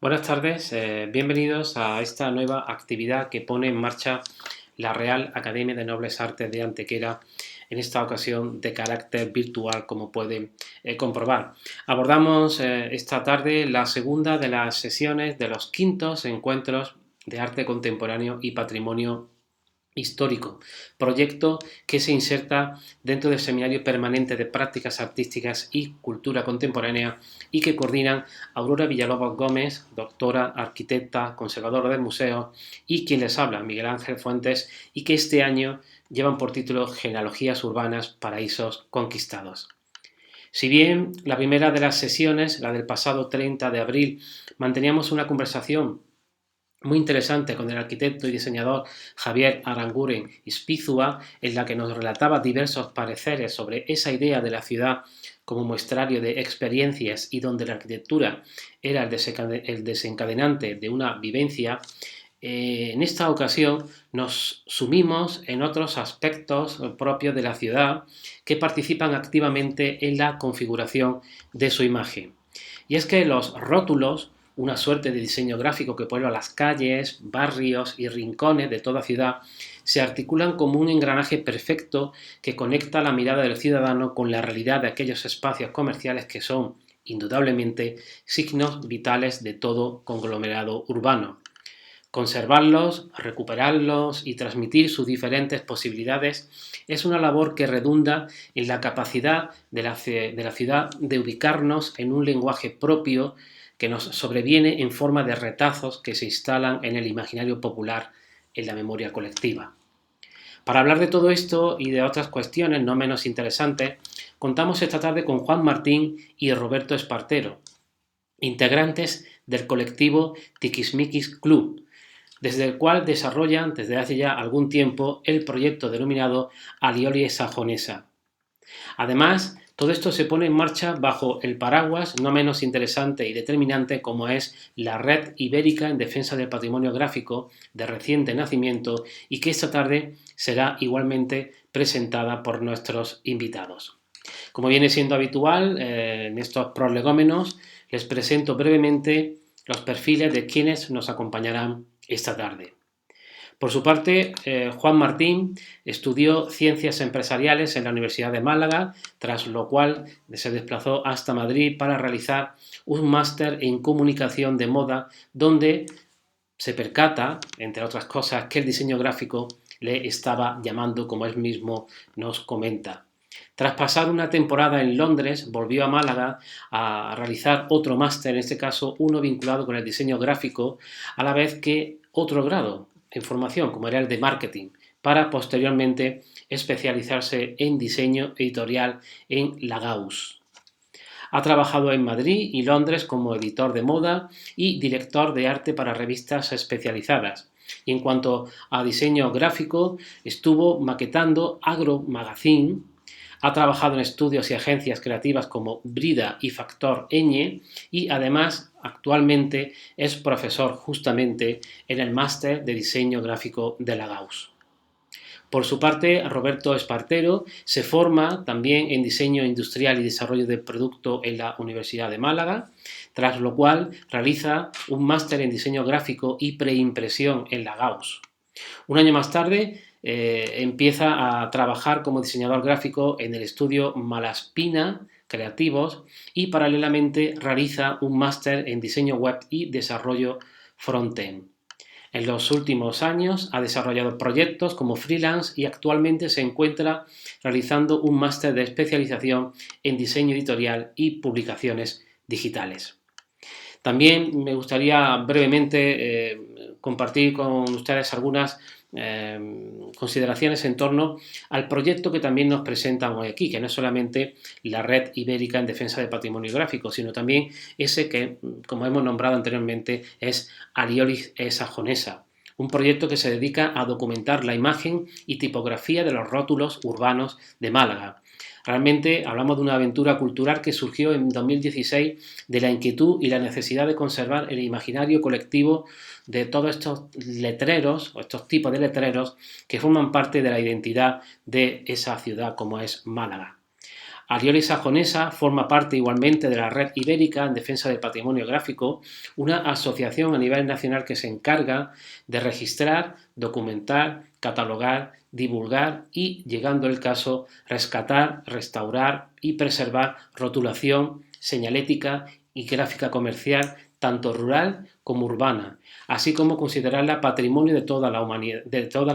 Buenas tardes, bienvenidos a esta nueva actividad que pone en marcha la Real Academia de Nobles Artes de Antequera, en esta ocasión de carácter virtual, como pueden comprobar. Abordamos esta tarde la segunda de las sesiones de los quintos encuentros de arte contemporáneo y patrimonio histórico, proyecto que se inserta dentro del Seminario Permanente de Prácticas Artísticas y Cultura Contemporánea y que coordinan Aurora Villalobos Gómez, doctora, arquitecta, conservadora del museo, y quien les habla, Miguel Ángel Fuentes, y que este año llevan por título Genealogías Urbanas, Paraísos Conquistados. Si bien la primera de las sesiones, la del pasado 30 de abril, manteníamos una conversación muy interesante con el arquitecto y diseñador Javier Aranguren Ispizua, en la que nos relataba diversos pareceres sobre esa idea de la ciudad como muestrario de experiencias y donde la arquitectura era el desencadenante de una vivencia. En esta ocasión nos sumimos en otros aspectos propios de la ciudad que participan activamente en la configuración de su imagen. Y es que los rótulos, una suerte de diseño gráfico que puebla las calles, barrios y rincones de toda ciudad, se articulan como un engranaje perfecto que conecta la mirada del ciudadano con la realidad de aquellos espacios comerciales que son, indudablemente, signos vitales de todo conglomerado urbano. Conservarlos, recuperarlos y transmitir sus diferentes posibilidades es una labor que redunda en la capacidad de la ciudad de ubicarnos en un lenguaje propio que nos sobreviene en forma de retazos que se instalan en el imaginario popular, en la memoria colectiva. Para hablar de todo esto y de otras cuestiones no menos interesantes, contamos esta tarde con Juan Martín y Roberto Espartero, integrantes del colectivo Tiquismiquis Club, desde el cual desarrollan desde hace ya algún tiempo el proyecto denominado Alioli Sajonesa. Además, todo esto se pone en marcha bajo el paraguas no menos interesante y determinante como es la Red Ibérica en Defensa del Patrimonio Gráfico de reciente nacimiento y que esta tarde será igualmente presentada por nuestros invitados. Como viene siendo habitual en estos prolegómenos, les presento brevemente los perfiles de quienes nos acompañarán esta tarde. Por su parte, Juan Martín estudió Ciencias Empresariales en la Universidad de Málaga, tras lo cual se desplazó hasta Madrid para realizar un máster en Comunicación de Moda, donde se percata, entre otras cosas, que el diseño gráfico le estaba llamando, como él mismo nos comenta. Tras pasar una temporada en Londres, volvió a Málaga a realizar otro máster, en este caso uno vinculado con el diseño gráfico, a la vez que otro grado en formación, como era el de marketing, para posteriormente especializarse en diseño editorial en la Gauss. Ha trabajado en Madrid y Londres como editor de moda y director de arte para revistas especializadas. Y en cuanto a diseño gráfico, estuvo maquetando Agro Magazine. Ha trabajado en estudios y agencias creativas como Brida y Factor Ñ y además actualmente es profesor justamente en el máster de diseño gráfico de la Gauss. Por su parte, Roberto Espartero se forma también en diseño industrial y desarrollo de producto en la Universidad de Málaga, tras lo cual realiza un máster en diseño gráfico y preimpresión en la Gauss. Un año más tarde empieza a trabajar como diseñador gráfico en el estudio Malaspina Creativos y paralelamente realiza un máster en diseño web y desarrollo frontend. En los últimos años ha desarrollado proyectos como freelance y actualmente se encuentra realizando un máster de especialización en diseño editorial y publicaciones digitales. También me gustaría brevemente compartir con ustedes algunas consideraciones en torno al proyecto que también nos presentan hoy aquí, que no es solamente la Red Ibérica en Defensa del Patrimonio Gráfico, sino también ese que, como hemos nombrado anteriormente, es Alioli Sajonesa, un proyecto que se dedica a documentar la imagen y tipografía de los rótulos urbanos de Málaga. Realmente hablamos de una aventura cultural que surgió en 2016 de la inquietud y la necesidad de conservar el imaginario colectivo de todos estos letreros o estos tipos de letreros que forman parte de la identidad de esa ciudad como es Málaga. Alioli Sajonesa forma parte igualmente de la Red Ibérica en Defensa del Patrimonio Gráfico, una asociación a nivel nacional que se encarga de registrar, documentar, catalogar, divulgar y, llegando el caso, rescatar, restaurar y preservar rotulación, señalética y gráfica comercial, tanto rural como urbana, así como considerarla patrimonio de toda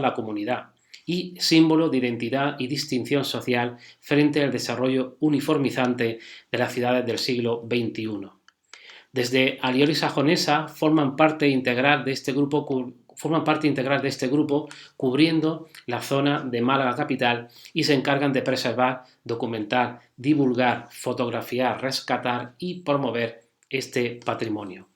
la comunidad y símbolo de identidad y distinción social frente al desarrollo uniformizante de las ciudades del siglo XXI. Desde Alioli Sajonesa forman parte integral de este grupo cubriendo la zona de Málaga capital y se encargan de preservar, documentar, divulgar, fotografiar, rescatar y promover este patrimonio.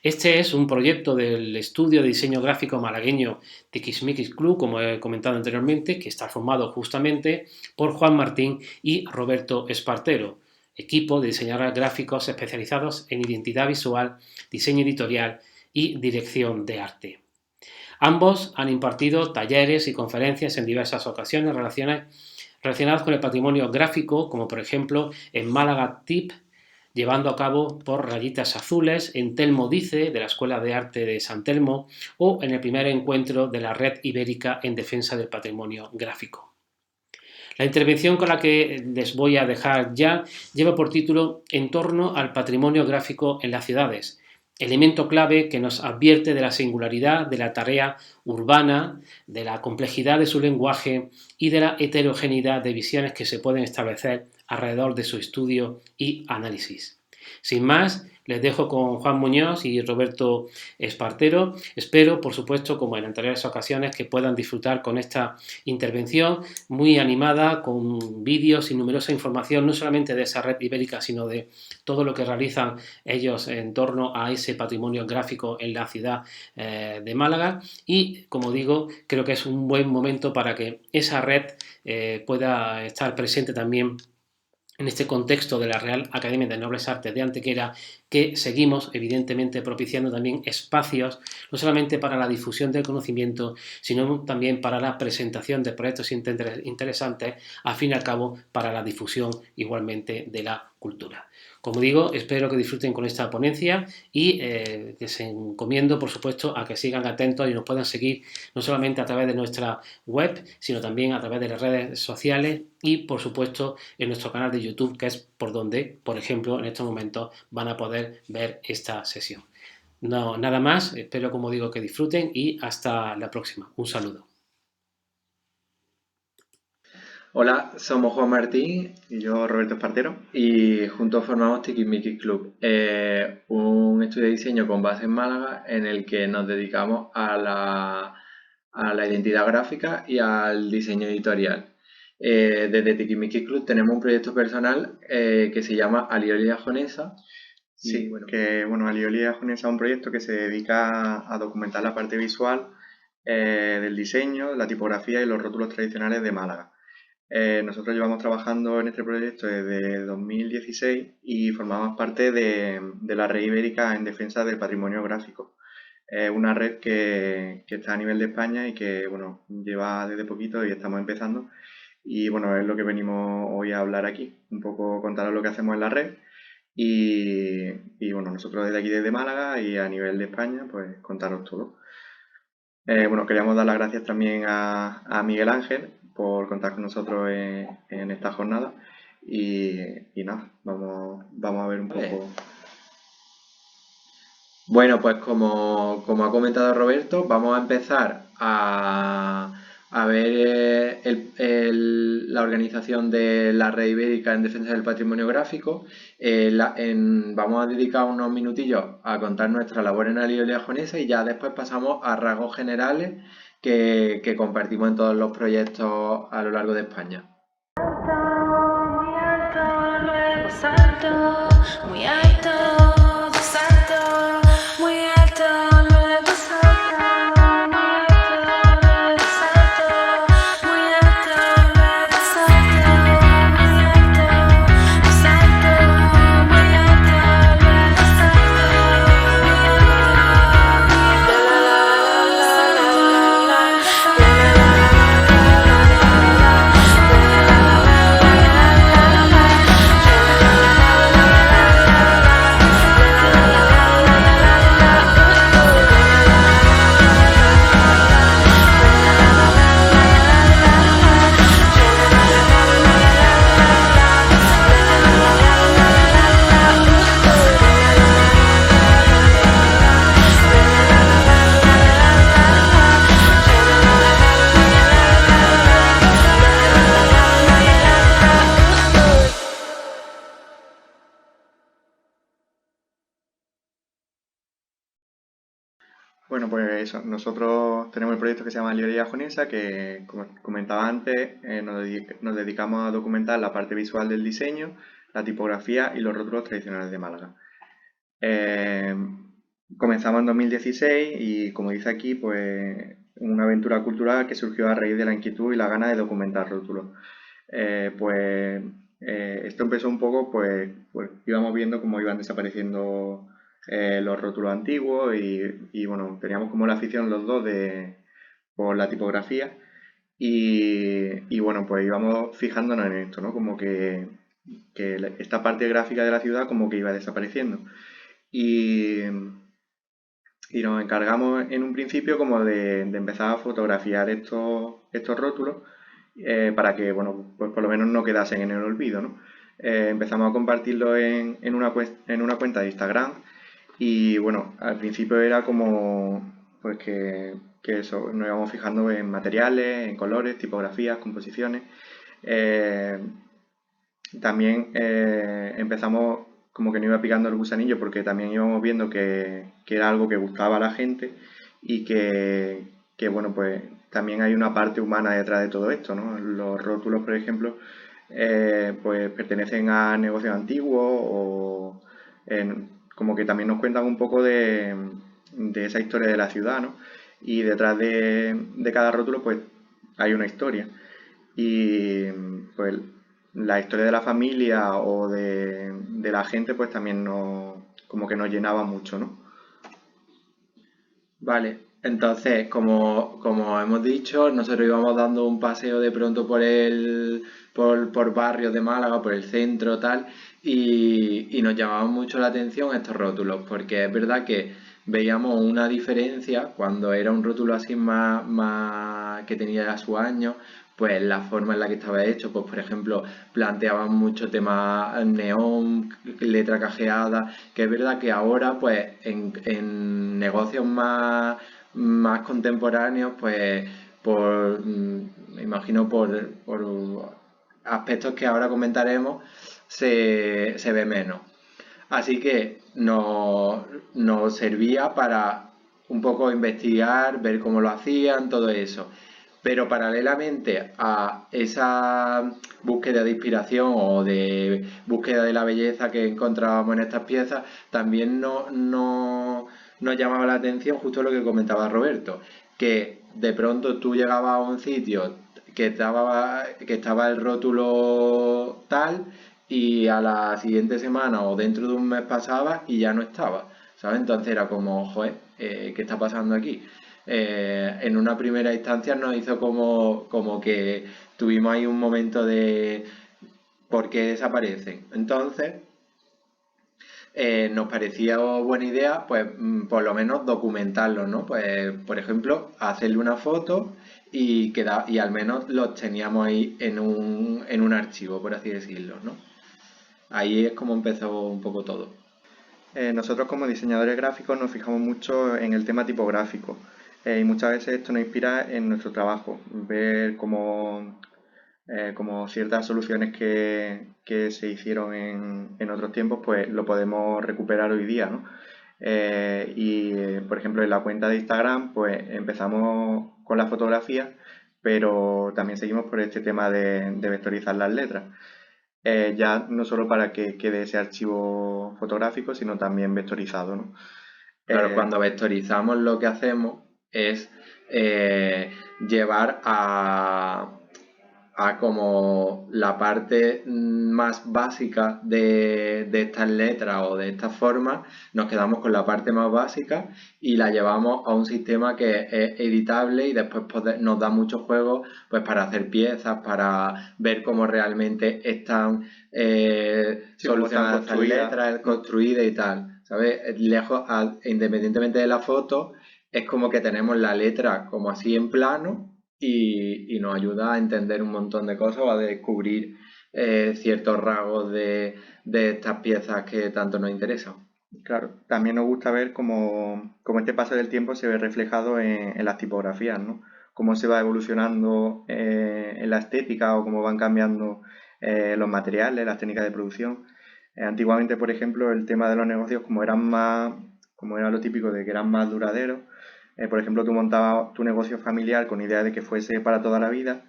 Este es un proyecto del estudio de diseño gráfico malagueño Tiquismiquis Club, como he comentado anteriormente, que está formado justamente por Juan Martín y Roberto Espartero, equipo de diseñadores gráficos especializados en identidad visual, diseño editorial y dirección de arte. Ambos han impartido talleres y conferencias en diversas ocasiones relacionadas con el patrimonio gráfico, como por ejemplo en Málaga TIP, llevando a cabo por Rayitas Azules, en Telmo Dice, de la Escuela de Arte de San Telmo, o en el primer encuentro de la Red Ibérica en Defensa del Patrimonio Gráfico. La intervención con la que les voy a dejar ya lleva por título En torno al patrimonio gráfico en las ciudades, elemento clave que nos advierte de la singularidad de la tarea urbana, de la complejidad de su lenguaje y de la heterogeneidad de visiones que se pueden establecer alrededor de su estudio y análisis. Sin más, les dejo con Juan Muñoz y Roberto Espartero. Espero, por supuesto, como en anteriores ocasiones, que puedan disfrutar con esta intervención muy animada, con vídeos y numerosa información, no solamente de esa red ibérica, sino de todo lo que realizan ellos en torno a ese patrimonio gráfico en la ciudad de Málaga. Y, como digo, creo que es un buen momento para que esa red pueda estar presente también en este contexto de la Real Academia de Nobles Artes de Antequera, que seguimos evidentemente propiciando también espacios no solamente para la difusión del conocimiento, sino también para la presentación de proyectos interesantes, al fin y al cabo para la difusión igualmente de la cultura. Como digo, espero que disfruten con esta ponencia y les encomiendo, por supuesto, a que sigan atentos y nos puedan seguir no solamente a través de nuestra web, sino también a través de las redes sociales y, por supuesto, en nuestro canal de YouTube, que es por donde, por ejemplo, en estos momentos van a poder ver esta sesión. No, nada más, espero, como digo, que disfruten y hasta la próxima. Un saludo. Hola, somos Juan Martín y yo Roberto Espartero y juntos formamos Tiquismiquis Club, un estudio de diseño con base en Málaga en el que nos dedicamos a la identidad gráfica y al diseño editorial. Desde Tiquismiquis Club tenemos un proyecto personal que se llama Alioli Sajonesa. Sí, Alioli Sajonesa es un proyecto que se dedica a documentar la parte visual del diseño, la tipografía y los rótulos tradicionales de Málaga. Nosotros llevamos trabajando en este proyecto desde 2016 y formamos parte de la Red Ibérica en Defensa del Patrimonio Gráfico. Es una red que está a nivel de España y que lleva desde poquito y estamos empezando. Y es lo que venimos hoy a hablar aquí, un poco contaros lo que hacemos en la red. Y nosotros desde aquí, desde Málaga y a nivel de España, pues contaros todo. Queríamos dar las gracias también a Miguel Ángel por contar con nosotros en esta jornada y nada, vamos a ver un poco. Bueno, pues como ha comentado Roberto, vamos a empezar a ver la organización de la Red Ibérica en Defensa del Patrimonio Gráfico. Vamos a dedicar unos minutillos a contar nuestra labor en Alioli Sajonesa y ya después pasamos a rasgos generales que compartimos en todos los proyectos a lo largo de España. Bueno, pues eso, nosotros tenemos el proyecto que se llama Librería Jonesa, que como comentaba antes, nos dedicamos a documentar la parte visual del diseño, la tipografía y los rótulos tradicionales de Málaga. Eh, Comenzamos en 2016 y, como dice aquí, pues una aventura cultural que surgió a raíz de la inquietud y la gana de documentar rótulos. Esto empezó un poco, pues íbamos viendo cómo iban desapareciendo los rótulos antiguos y, bueno, teníamos como la afición los dos por la tipografía y, bueno, pues íbamos fijándonos en esto, ¿no? Como que esta parte gráfica de la ciudad como que iba desapareciendo. Y, y nos encargamos en un principio como de empezar a fotografiar estos rótulos para que, bueno, pues por lo menos no quedasen en el olvido, ¿no? Empezamos a compartirlo en una cuenta de Instagram y, bueno, al principio era como pues que eso, nos íbamos fijando en materiales, en colores, tipografías, composiciones. Eh, También empezamos como que nos iba picando el gusanillo porque también íbamos viendo que era algo que gustaba a la gente y bueno, pues también hay una parte humana detrás de todo esto, ¿no? Los rótulos, por ejemplo, pues pertenecen a negocios antiguos o como que también nos cuentan un poco de esa historia de la ciudad, ¿no? Y detrás de cada rótulo, pues hay una historia. Y pues la historia de la familia o de la gente, pues también como que nos llenaba mucho, ¿no? Vale, entonces, como hemos dicho, nosotros íbamos dando un paseo de pronto por barrios de Málaga, por el centro, tal, y nos llamaban mucho la atención estos rótulos, porque es verdad que veíamos una diferencia cuando era un rótulo así más que tenía ya su año, pues la forma en la que estaba hecho, pues por ejemplo, planteaban mucho tema neón, letra cajeada, que es verdad que ahora, pues en negocios más contemporáneos, pues me imagino por aspectos que ahora comentaremos, se ve menos. Así que nos servía para un poco investigar, ver cómo lo hacían, todo eso. Pero paralelamente a esa búsqueda de inspiración o de búsqueda de la belleza que encontrábamos en estas piezas, también nos llamaba la atención justo lo que comentaba Roberto, que de pronto tú llegabas a un sitio que estaba el rótulo tal y a la siguiente semana o dentro de un mes pasaba y ya no estaba, ¿sabes? Entonces era como, joder, ¿qué está pasando aquí? En una primera instancia nos hizo como que tuvimos ahí un momento de por qué desaparecen. Entonces, nos parecía buena idea, pues por lo menos documentarlos, ¿no? Pues, por ejemplo, hacerle una foto y al menos los teníamos ahí en un archivo, por así decirlo, ¿no? Ahí es como empezó un poco todo. Nosotros como diseñadores gráficos nos fijamos mucho en el tema tipográfico y muchas veces esto nos inspira en nuestro trabajo, ver como ciertas soluciones que se hicieron en otros tiempos, pues lo podemos recuperar hoy día, ¿no? Por ejemplo, en la cuenta de Instagram, pues empezamos con la fotografía, pero también seguimos por este tema de vectorizar las letras. Ya no solo para que quede ese archivo fotográfico, sino también vectorizado, ¿no? Claro, Eh, cuando vectorizamos lo que hacemos es llevar a como la parte más básica de estas letras o de estas formas, nos quedamos con la parte más básica y la llevamos a un sistema que es editable y después nos da mucho juego pues para hacer piezas, para ver cómo realmente están sí, cómo están solucionadas estas construidas. letras, construidas y tal, ¿sabes? Lejos, independientemente de la foto, es como que tenemos la letra como así en plano y nos ayuda a entender un montón de cosas o a descubrir ciertos rasgos de estas piezas que tanto nos interesan. Claro, también nos gusta ver cómo este paso del tiempo se ve reflejado en las tipografías, ¿no? Cómo se va evolucionando en la estética o cómo van cambiando los materiales, las técnicas de producción. Antiguamente, por ejemplo, el tema de los negocios, como era lo típico de que eran más duraderos, Por ejemplo, tú montabas tu negocio familiar con idea de que fuese para toda la vida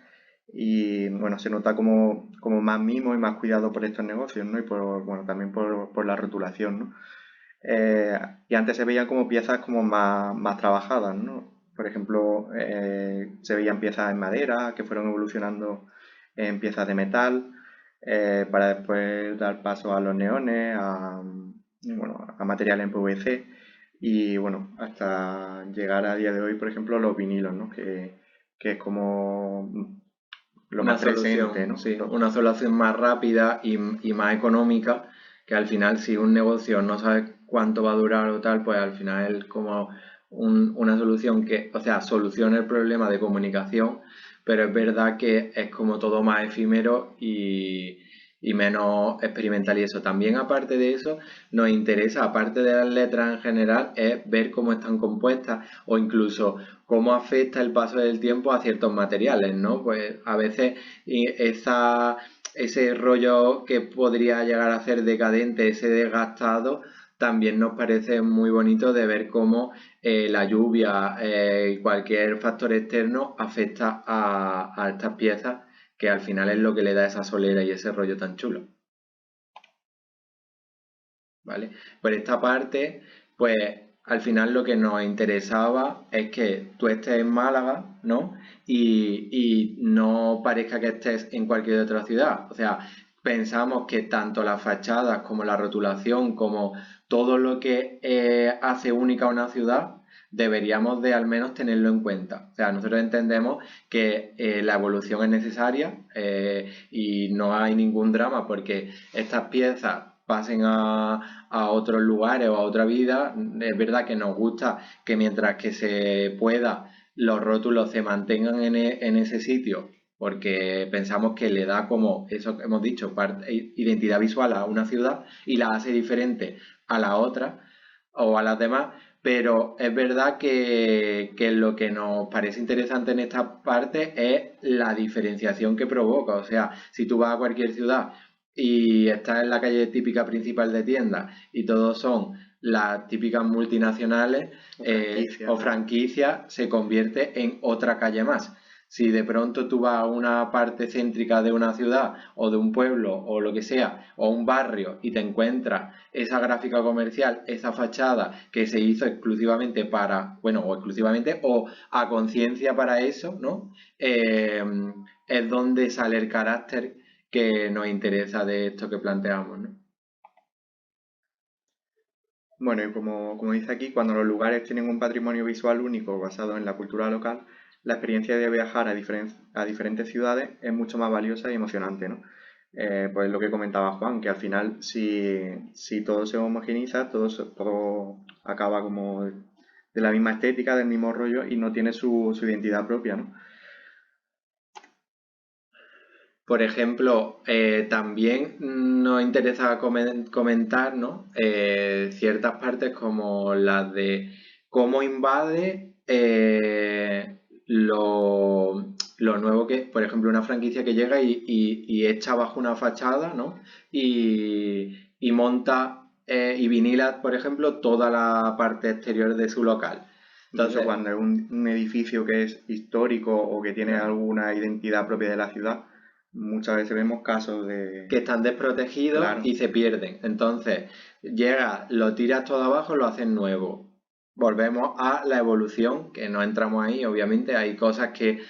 y bueno, se nota como más mimo y más cuidado por estos negocios, ¿no? Y bueno, también por la rotulación, ¿no? Y antes se veían como piezas como más trabajadas, ¿no? Por ejemplo, se veían piezas en madera que fueron evolucionando en piezas de metal para después dar paso a los neones, bueno, a materiales en PVC y bueno, hasta llegar a día de hoy, por ejemplo, los vinilos, ¿no? Que es como lo Una más presente, solución, ¿no? sí, una solución más rápida y más económica, que al final si un negocio no sabes cuánto va a durar o tal, pues al final es como una solución que, o sea, soluciona el problema de comunicación, pero es verdad que es como todo más efímero y menos experimental y eso. También aparte de eso, nos interesa, aparte de las letras en general, es ver cómo están compuestas o incluso cómo afecta el paso del tiempo a ciertos materiales, ¿no? Pues a veces ese rollo que podría llegar a ser decadente, ese desgastado, también nos parece muy bonito de ver cómo la lluvia y cualquier factor externo afecta a estas piezas, que al final es lo que le da esa solera y ese rollo tan chulo. ¿Vale? Por esta parte, pues al final lo que nos interesaba es que tú estés en Málaga, ¿no? Y no parezca que estés en cualquier otra ciudad. O sea, pensamos que tanto las fachadas como la rotulación, como todo lo que hace única una ciudad, deberíamos de al menos tenerlo en cuenta. O sea, nosotros entendemos que la evolución es necesaria y no hay ningún drama porque estas piezas pasen a otros lugares o a otra vida. Es verdad que nos gusta que mientras que se pueda los rótulos se mantengan en ese sitio porque pensamos que le da como eso que hemos dicho, identidad visual a una ciudad y la hace diferente a la otra o a las demás, pero es verdad que lo que nos parece interesante en esta parte es la diferenciación que provoca. O sea, si tú vas a cualquier ciudad y estás en la calle típica principal de tiendas y todos son las típicas multinacionales o franquicias, se convierte en otra calle más. Si de pronto tú vas a una parte céntrica de una ciudad o de un pueblo o lo que sea, o un barrio y te encuentras esa gráfica comercial, esa fachada que se hizo exclusivamente para, bueno, o exclusivamente o a conciencia para eso, ¿no? Es donde sale el carácter que nos interesa de esto que planteamos, ¿no? Bueno, y como dice aquí, cuando los lugares tienen un patrimonio visual único basado en la cultura local, la experiencia de viajar a diferentes ciudades es mucho más valiosa y emocionante, ¿no? Pues lo que comentaba Juan, que al final si todo se homogeniza, todo acaba como de la misma estética, del mismo rollo y no tiene su identidad propia, ¿no? Por ejemplo, también nos interesa comentar, ¿no? Ciertas partes como las de cómo invade lo nuevo que, por ejemplo, una franquicia que llega y echa bajo una fachada, ¿no? Y monta y vinila, por ejemplo, toda la parte exterior de su local. Incluso Entonces, cuando es un edificio que es histórico o que tiene claro, alguna identidad propia de la ciudad, muchas veces vemos casos de... que están desprotegidos Claro, y se pierden. Entonces, llega, lo tiras todo abajo, lo haces nuevo. Volvemos a la evolución, que no entramos ahí, obviamente, hay cosas que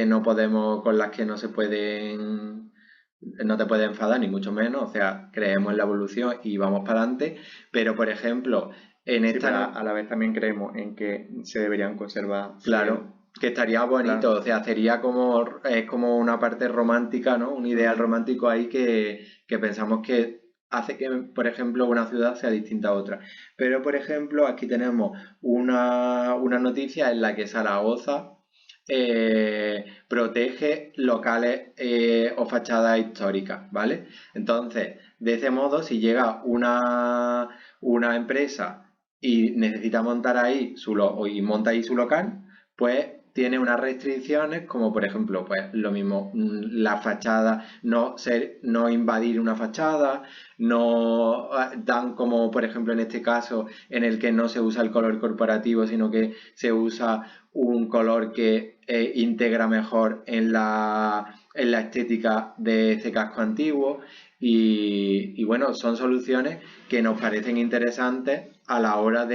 no podemos, con las que no se pueden, no te puedes enfadar, ni mucho menos, o sea, creemos en la evolución y vamos para adelante, pero por ejemplo, en sí, esta pero no, a la vez también creemos en que se deberían conservar fiel. claro, que estaría bonito, Claro. o sea, sería como, es como una parte romántica, ¿no? Un ideal Ujú. romántico ahí que pensamos que hace que, por ejemplo, una ciudad sea distinta a otra. Pero, por ejemplo, aquí tenemos una noticia en la que Zaragoza protege locales o fachadas históricas, ¿vale? Entonces, de ese modo, si llega una empresa y necesita montar ahí y monta ahí su local, pues tiene unas restricciones como por ejemplo, pues lo mismo, la fachada, no invadir una fachada, no dan como por ejemplo en este caso en el que no se usa el color corporativo, sino que se usa un color que integra mejor en la estética de ese casco antiguo y bueno, son soluciones que nos parecen interesantes a la hora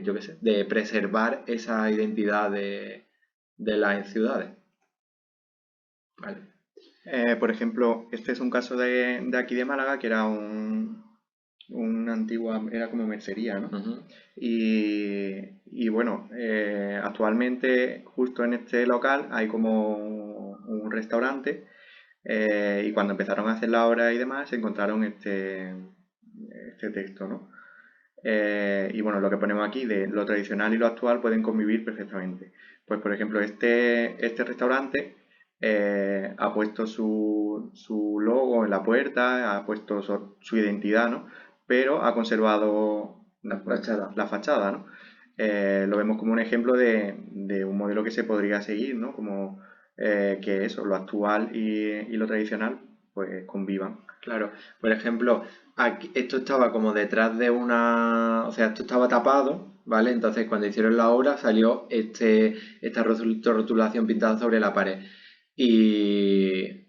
yo qué sé, de preservar esa identidad de las ciudades. Vale. Por ejemplo, este es un caso de aquí de Málaga que era una antigua, era como mercería, ¿no? Uh-huh. Y bueno, actualmente justo en este local hay como un restaurante y cuando empezaron a hacer la obra y demás se encontraron este texto, ¿no? Y bueno, lo que ponemos aquí de lo tradicional y lo actual pueden convivir perfectamente. Pues por ejemplo, este restaurante ha puesto su logo en la puerta, ha puesto su identidad, ¿no? Pero ha conservado la fachada, ¿no? Lo vemos como un ejemplo de un modelo que se podría seguir, ¿no? Como que eso, lo actual y lo tradicional, pues convivan. Claro, por ejemplo, esto estaba como detrás de o sea, esto estaba tapado, ¿vale? Entonces cuando hicieron la obra salió esta rotulación pintada sobre la pared. Y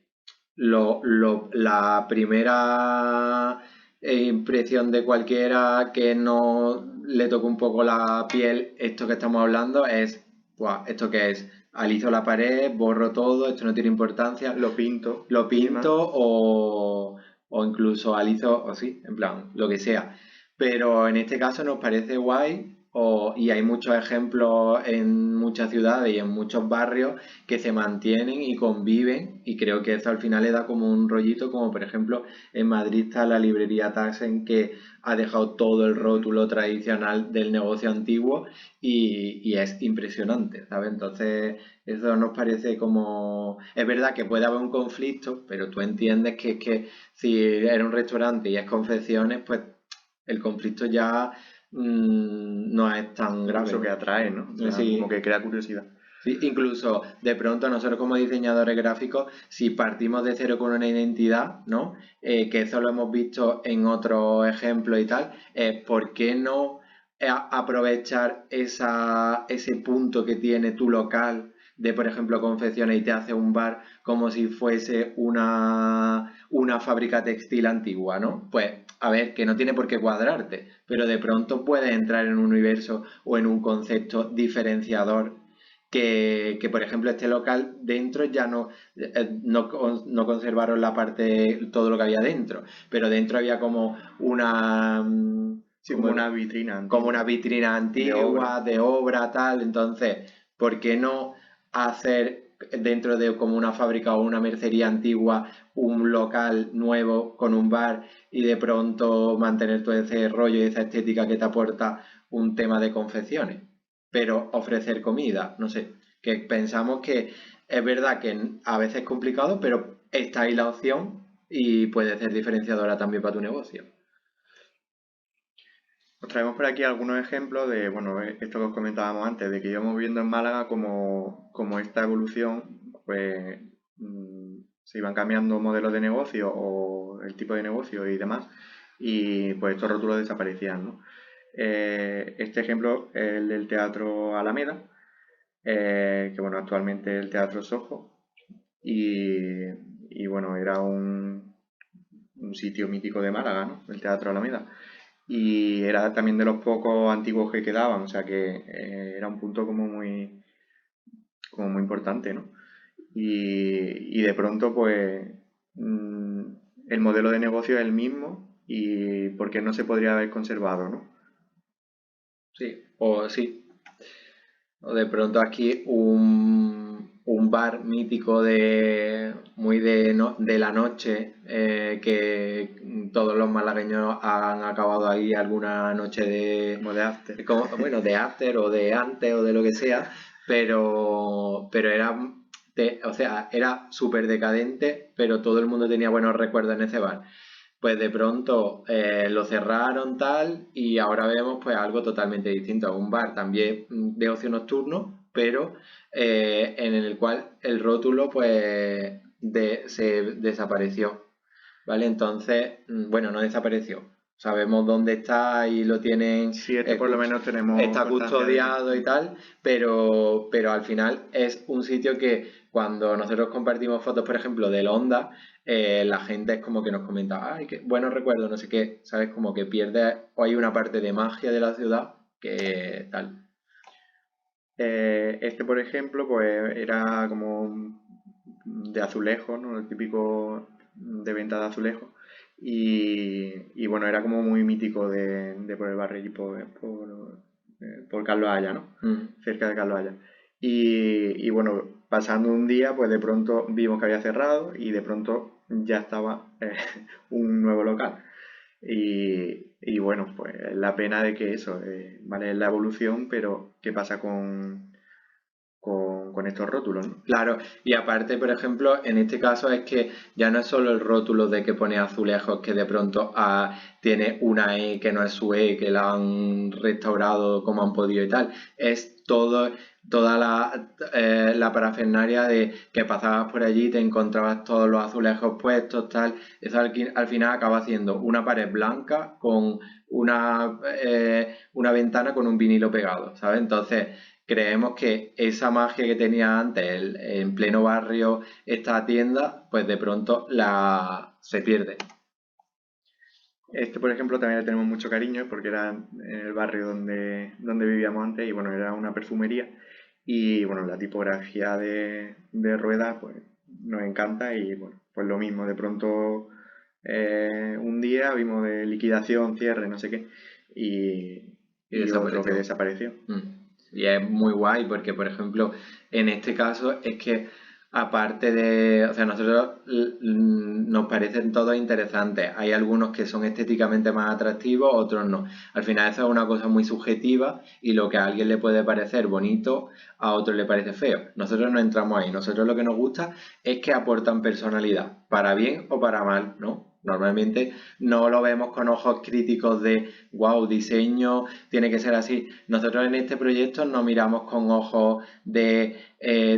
la primera impresión de cualquiera que no le toque un poco la piel esto que estamos hablando es, "Buah, ¿esto qué es? Alizo la pared, borro todo, esto no tiene importancia, Lo pinto. lo pinto o incluso alizo, o sí, en plan, lo que sea. Pero en este caso nos parece guay y hay muchos ejemplos en muchas ciudades y en muchos barrios que se mantienen y conviven y creo que eso al final le da como un rollito, como por ejemplo en Madrid está la librería Taxen que ha dejado todo el rótulo tradicional del negocio antiguo y es impresionante, ¿sabes? Entonces eso nos parece como... Es verdad que puede haber un conflicto, pero tú entiendes que es que si era un restaurante y es confecciones, pues el conflicto ya no es tan grave. Eso que atrae, ¿no? O sea, Sí. como que crea curiosidad. Sí, incluso de pronto nosotros como diseñadores gráficos, si partimos de cero con una identidad, ¿no? Que eso lo hemos visto en otros ejemplos y tal, ¿por qué no aprovechar ese punto que tiene tu local de, por ejemplo, confecciones y te hace un bar como si fuese una fábrica textil antigua, ¿no? Pues, a ver, que no tiene por qué cuadrarte, pero de pronto puedes entrar en un universo o en un concepto diferenciador que, por ejemplo, este local dentro ya no conservaron la parte, todo lo que había dentro, pero dentro había como una... Sí, como una vitrina antigua. Como una vitrina antigua, de obra, tal. Entonces, ¿por qué no hacer dentro de como una fábrica o una mercería antigua un local nuevo con un bar y de pronto mantener todo ese rollo y esa estética que te aporta un tema de confecciones? Pero ofrecer comida, no sé, que pensamos que es verdad que a veces es complicado, pero está ahí la opción y puede ser diferenciadora también para tu negocio. Os traemos por aquí algunos ejemplos de, bueno, esto que os comentábamos antes, de que íbamos viendo en Málaga como esta evolución, pues se iban cambiando modelos de negocio o el tipo de negocio y demás, y pues estos rótulos desaparecían, ¿no? Este ejemplo es el del Teatro Alameda, que bueno, actualmente es el Teatro Sojo, y bueno, era un sitio mítico de Málaga, ¿no? El Teatro Alameda. Y era también de los pocos antiguos que quedaban, o sea que era un punto como muy importante, ¿no? Y de pronto, pues, el modelo de negocio es el mismo y ¿por qué no se podría haber conservado, no? Sí, o sí. O de pronto aquí un bar mítico muy de la noche, que todos los malagueños han acabado ahí alguna noche Como de after. bueno, de after o de antes o de lo que sea, pero era, o sea, era súper decadente, pero todo el mundo tenía buenos recuerdos en ese bar. pues de pronto lo cerraron tal y ahora vemos pues algo totalmente distinto, un bar también de ocio nocturno, pero en el cual el rótulo pues se desapareció, ¿vale? Entonces, bueno, no desapareció. Sabemos dónde está y lo tienen, Sí, esto por lo menos tenemos está constancia de custodiado y tal, pero al final es un sitio que cuando nosotros compartimos fotos, por ejemplo, del Honda, la gente es como que nos comenta, ay, qué buenos recuerdos, no sé qué, ¿sabes? Como que pierde, o hay una parte de magia de la ciudad que tal. Este, por ejemplo, pues era como de azulejo, ¿no? El típico de venta de azulejo. Y bueno, era como muy mítico de por el barrio y por Carlos Haya, ¿no? Cerca de Carlos Haya. Y bueno, pasando un día, pues de pronto vimos que había cerrado y de pronto ya estaba un nuevo local. Y bueno, pues la pena de que eso, vale, es la evolución, pero ¿qué pasa con estos rótulos, ¿no? Claro, y aparte, por ejemplo, en este caso es que ya no es solo el rótulo de que pone azulejos que de pronto tiene una E que no es su E, que la han restaurado como han podido y tal, es toda la parafernalia de que pasabas por allí, te encontrabas todos los azulejos puestos, tal, eso al final acaba siendo una pared blanca con una ventana con un vinilo pegado, ¿sabes? Entonces creemos que esa magia que tenía antes en pleno barrio esta tienda, pues de pronto se pierde. Este, por ejemplo, también le tenemos mucho cariño porque era en el barrio donde vivíamos antes y bueno, era una perfumería y bueno, la tipografía de Rueda pues nos encanta y bueno, pues lo mismo, de pronto un día vimos de liquidación, cierre, no sé qué y otro que desapareció. Y es muy guay porque, por ejemplo, en este caso es que aparte de, o sea, nosotros nos parecen todos interesantes. Hay algunos que son estéticamente más atractivos, otros no. Al final eso es una cosa muy subjetiva y lo que a alguien le puede parecer bonito, a otro le parece feo. Nosotros no entramos ahí. Nosotros lo que nos gusta es que aportan personalidad, para bien o para mal, ¿no? Normalmente no lo vemos con ojos críticos de, wow, diseño, tiene que ser así. Nosotros en este proyecto no miramos con ojos de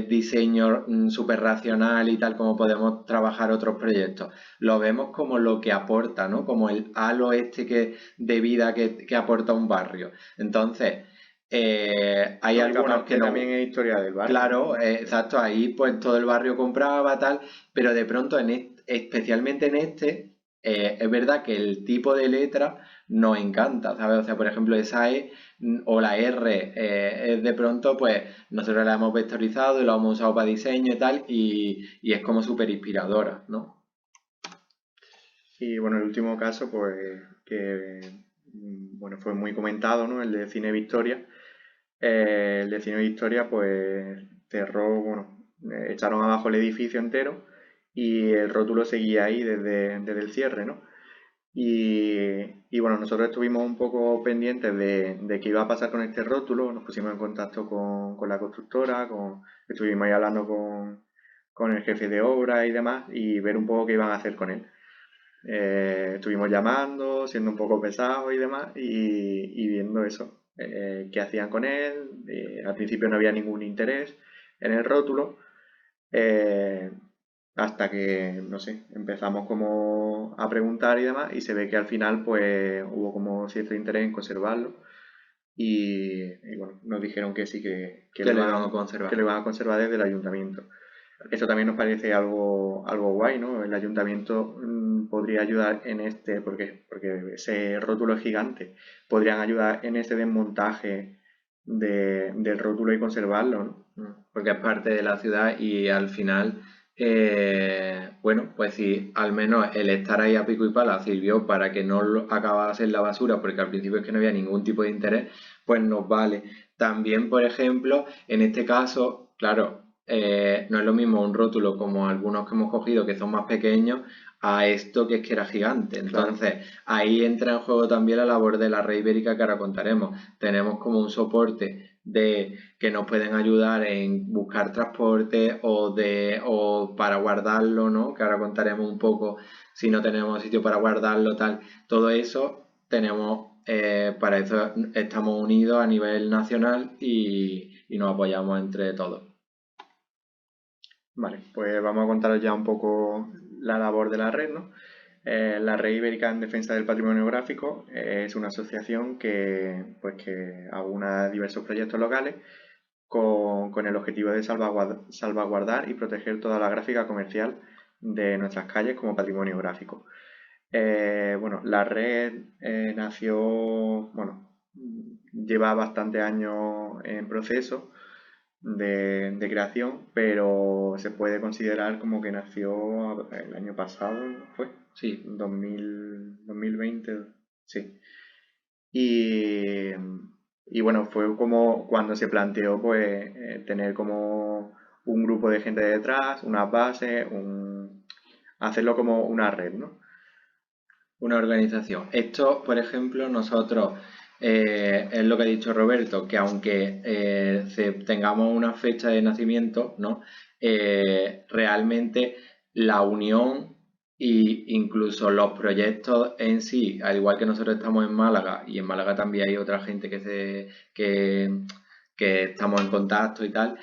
diseño súper racional y tal como podemos trabajar otros proyectos. Lo vemos como lo que aporta, ¿no? Como el halo de vida que aporta un barrio. Entonces, hay algunos que no. También es historia del barrio. Claro, exacto, ahí pues todo el barrio compraba tal, pero de pronto especialmente en este, es verdad que el tipo de letra nos encanta, ¿sabes? O sea, por ejemplo, esa E o la R es de pronto, pues nosotros la hemos vectorizado y lo hemos usado para diseño y tal, y es como súper inspiradora, ¿no? Y bueno, el último caso, pues que bueno, fue muy comentado, ¿no? El de Cine Victoria. El de Cine Victoria, pues cerró, bueno, echaron abajo el edificio entero y el rótulo seguía ahí desde el cierre, ¿no? Y bueno, nosotros estuvimos un poco pendientes de qué iba a pasar con este rótulo, nos pusimos en contacto con la constructora, estuvimos ahí hablando con el jefe de obra y demás, y ver un poco qué iban a hacer con él. Estuvimos llamando, siendo un poco pesados y demás, y viendo eso, qué hacían con él. Al principio no había ningún interés en el rótulo, hasta que, no sé, empezamos como a preguntar y demás, y se ve que al final pues hubo como cierto interés en conservarlo. Y bueno, nos dijeron que sí, que lo iban a conservar. Que lo iban a conservar desde el ayuntamiento. Eso también nos parece algo guay, ¿no? El ayuntamiento podría ayudar en porque ese rótulo es gigante, podrían ayudar en este desmontaje del rótulo y conservarlo, ¿no? Porque es parte de la ciudad y al final, bueno, pues si al menos el estar ahí a pico y pala sirvió para que no acabase en la basura, porque al principio es que no había ningún tipo de interés, pues nos vale. También, por ejemplo, en este caso, claro, no es lo mismo un rótulo como algunos que hemos cogido que son más pequeños a esto que es que era gigante. Entonces, ahí entra en juego también la labor de la red ibérica que ahora contaremos. Tenemos como un soporte de que nos pueden ayudar en buscar transporte o para guardarlo, ¿no? Que ahora contaremos un poco si no tenemos sitio para guardarlo, tal. Todo eso para eso estamos unidos a nivel nacional y nos apoyamos entre todos. Vale, pues vamos a contaros ya un poco la labor de la red, ¿no? La Red Ibérica en Defensa del Patrimonio Gráfico es una asociación que aúna diversos proyectos locales con el objetivo de salvaguardar y proteger toda la gráfica comercial de nuestras calles como patrimonio gráfico. La red lleva bastantes años en proceso de creación, pero se puede considerar como que nació el año pasado, ¿no fue? Sí. 2020, sí. Y bueno, fue como cuando se planteó tener como un grupo de gente detrás, unas bases, hacerlo como una red, ¿no? Una organización. Esto, por ejemplo, nosotros, es lo que ha dicho Roberto, que aunque tengamos una fecha de nacimiento, ¿no? Realmente la unión e incluso los proyectos en sí, al igual que nosotros estamos en Málaga, y en Málaga también hay otra gente que estamos en contacto y tal,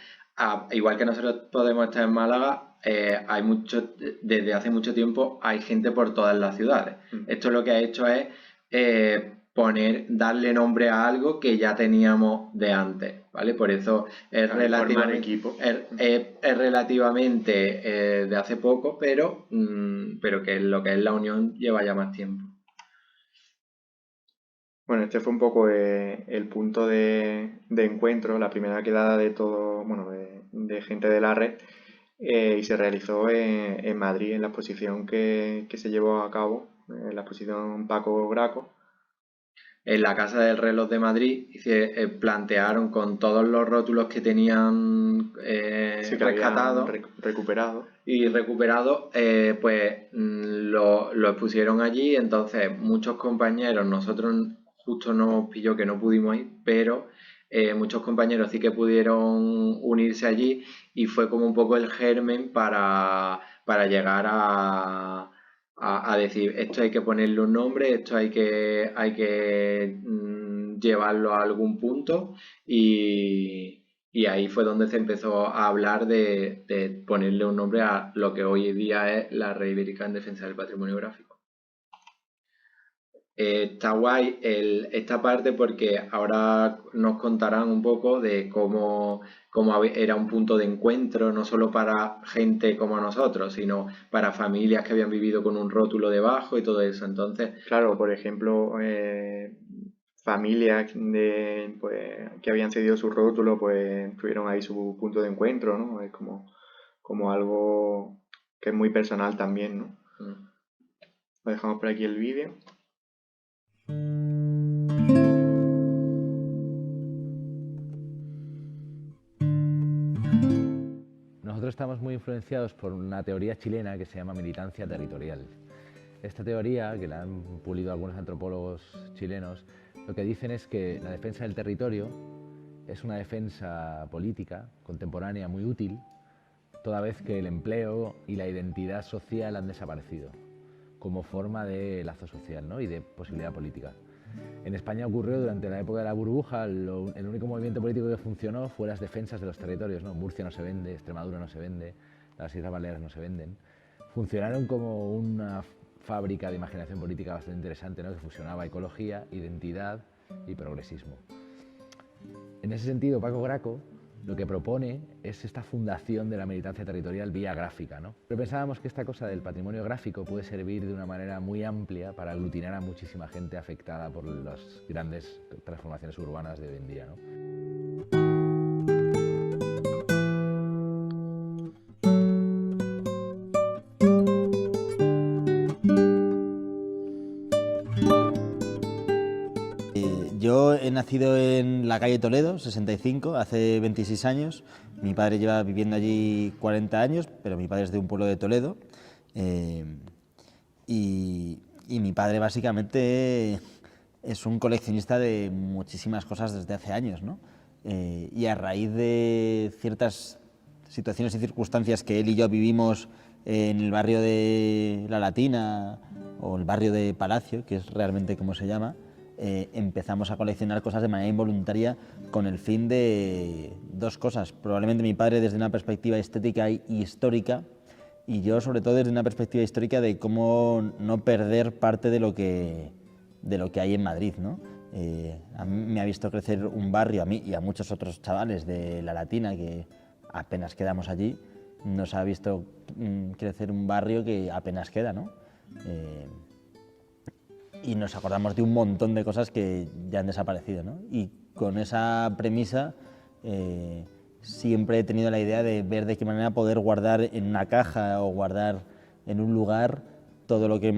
igual que nosotros podemos estar en Málaga, desde hace mucho tiempo hay gente por todas las ciudades. Esto lo que ha hecho es darle nombre a algo que ya teníamos de antes, ¿vale? Por eso es relativamente de hace poco, pero que lo que es la unión lleva ya más tiempo. Bueno, este fue un poco el punto de encuentro, la primera quedada de todo, de gente de la red, y se realizó en Madrid, en la exposición que se llevó a cabo, la exposición Paco Graco. En la Casa del Reloj de Madrid plantearon con todos los rótulos que tenían rescatados, recuperado y recuperados, lo expusieron allí. Entonces muchos compañeros, nosotros justo nos pilló que no pudimos ir, pero muchos compañeros sí que pudieron unirse allí, y fue como un poco el germen para llegar a decir, esto hay que ponerle un nombre, esto hay que llevarlo a algún punto, y ahí fue donde se empezó a hablar de ponerle un nombre a lo que hoy en día es la Red Ibérica en Defensa del Patrimonio Gráfico. Está guay esta parte, porque ahora nos contarán un poco de cómo era un punto de encuentro, no solo para gente como nosotros, sino para familias que habían vivido con un rótulo debajo y todo eso. Entonces, claro, por ejemplo, familias que habían cedido su rótulo, pues tuvieron ahí su punto de encuentro, ¿no? Es como algo que es muy personal también, ¿no? Lo dejamos por aquí el vídeo. Nosotros estamos muy influenciados por una teoría chilena que se llama militancia territorial. Esta teoría, que la han pulido algunos antropólogos chilenos, lo que dicen es que la defensa del territorio es una defensa política contemporánea muy útil, toda vez que el empleo y la identidad social han desaparecido como forma de lazo social, ¿no? Y de posibilidad política. En España ocurrió durante la época de la burbuja, el único movimiento político que funcionó fue las defensas de los territorios, ¿no? Murcia no se vende, Extremadura no se vende, las Islas Baleares no se venden. Funcionaron como una fábrica de imaginación política bastante interesante, ¿no? Que fusionaba ecología, identidad y progresismo. En ese sentido, Paco Graco lo que propone es esta fundación de la militancia territorial vía gráfica, ¿no? Pero pensábamos que esta cosa del patrimonio gráfico puede servir de una manera muy amplia para aglutinar a muchísima gente afectada por las grandes transformaciones urbanas de hoy en día, ¿no? Yo he nacido en la calle Toledo, 65, hace 26 años. Mi padre lleva viviendo allí 40 años, pero mi padre es de un pueblo de Toledo. Y mi padre básicamente es un coleccionista de muchísimas cosas desde hace años, ¿no? Y a raíz de ciertas situaciones y circunstancias que él y yo vivimos en el barrio de La Latina o el barrio de Palacio, que es realmente como se llama, empezamos a coleccionar cosas de manera involuntaria con el fin de dos cosas. Probablemente mi padre desde una perspectiva estética y histórica, y yo sobre todo desde una perspectiva histórica de cómo no perder parte de lo que hay en Madrid, ¿no? A mí me ha visto crecer un barrio, a mí y a muchos otros chavales de La Latina que apenas quedamos allí, nos ha visto crecer un barrio que apenas queda, ¿no? Y nos acordamos de un montón de cosas que ya han desaparecido, ¿no? Y con esa premisa siempre he tenido la idea de ver de qué manera poder guardar en una caja o guardar en un lugar todo lo que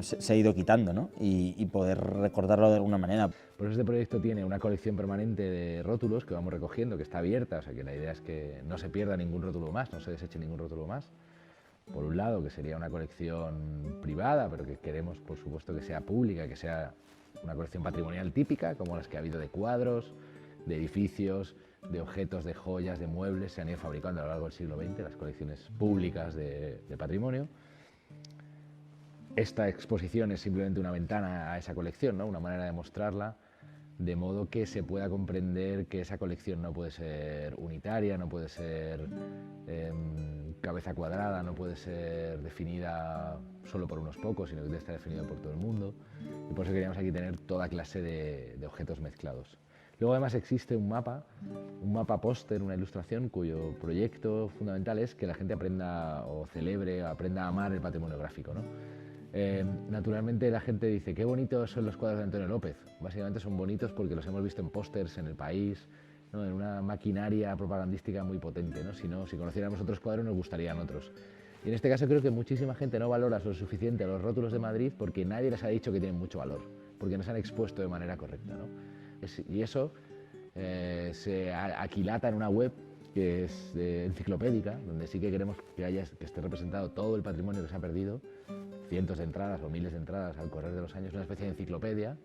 se ha ido quitando, ¿no? Y poder recordarlo de alguna manera. Por eso este proyecto tiene una colección permanente de rótulos que vamos recogiendo, que está abierta, o sea que la idea es que no se pierda ningún rótulo más, no se deseche ningún rótulo más. Por un lado, que sería una colección privada, pero que queremos, por supuesto, que sea pública, que sea una colección patrimonial típica, como las que ha habido de cuadros, de edificios, de objetos, de joyas, de muebles, se han ido fabricando a lo largo del siglo XX, las colecciones públicas de patrimonio. Esta exposición es simplemente una ventana a esa colección, ¿no? Una manera de mostrarla, de modo que se pueda comprender que esa colección no puede ser unitaria, no puede ser cabeza cuadrada, no puede ser definida solo por unos pocos, sino que debe estar definida por todo el mundo. Y por eso queríamos aquí tener toda clase de objetos mezclados. Luego además existe un mapa póster, una ilustración cuyo proyecto fundamental es que la gente aprenda o celebre, aprenda a amar el patrimonio gráfico, ¿no? Naturalmente la gente dice, qué bonitos son los cuadros de Antonio López. Básicamente son bonitos porque los hemos visto en pósters en El País, ¿no? En una maquinaria propagandística muy potente, ¿no? Si conociéramos otros cuadros nos gustarían otros. Y en este caso creo que muchísima gente no valora lo suficiente a los rótulos de Madrid porque nadie les ha dicho que tienen mucho valor, porque no se han expuesto de manera correcta, ¿no? Y eso se aquilata en una web que es enciclopédica, donde sí que queremos que esté representado todo el patrimonio que se ha perdido, cientos de entradas o miles de entradas al correr de los años, una especie de enciclopedia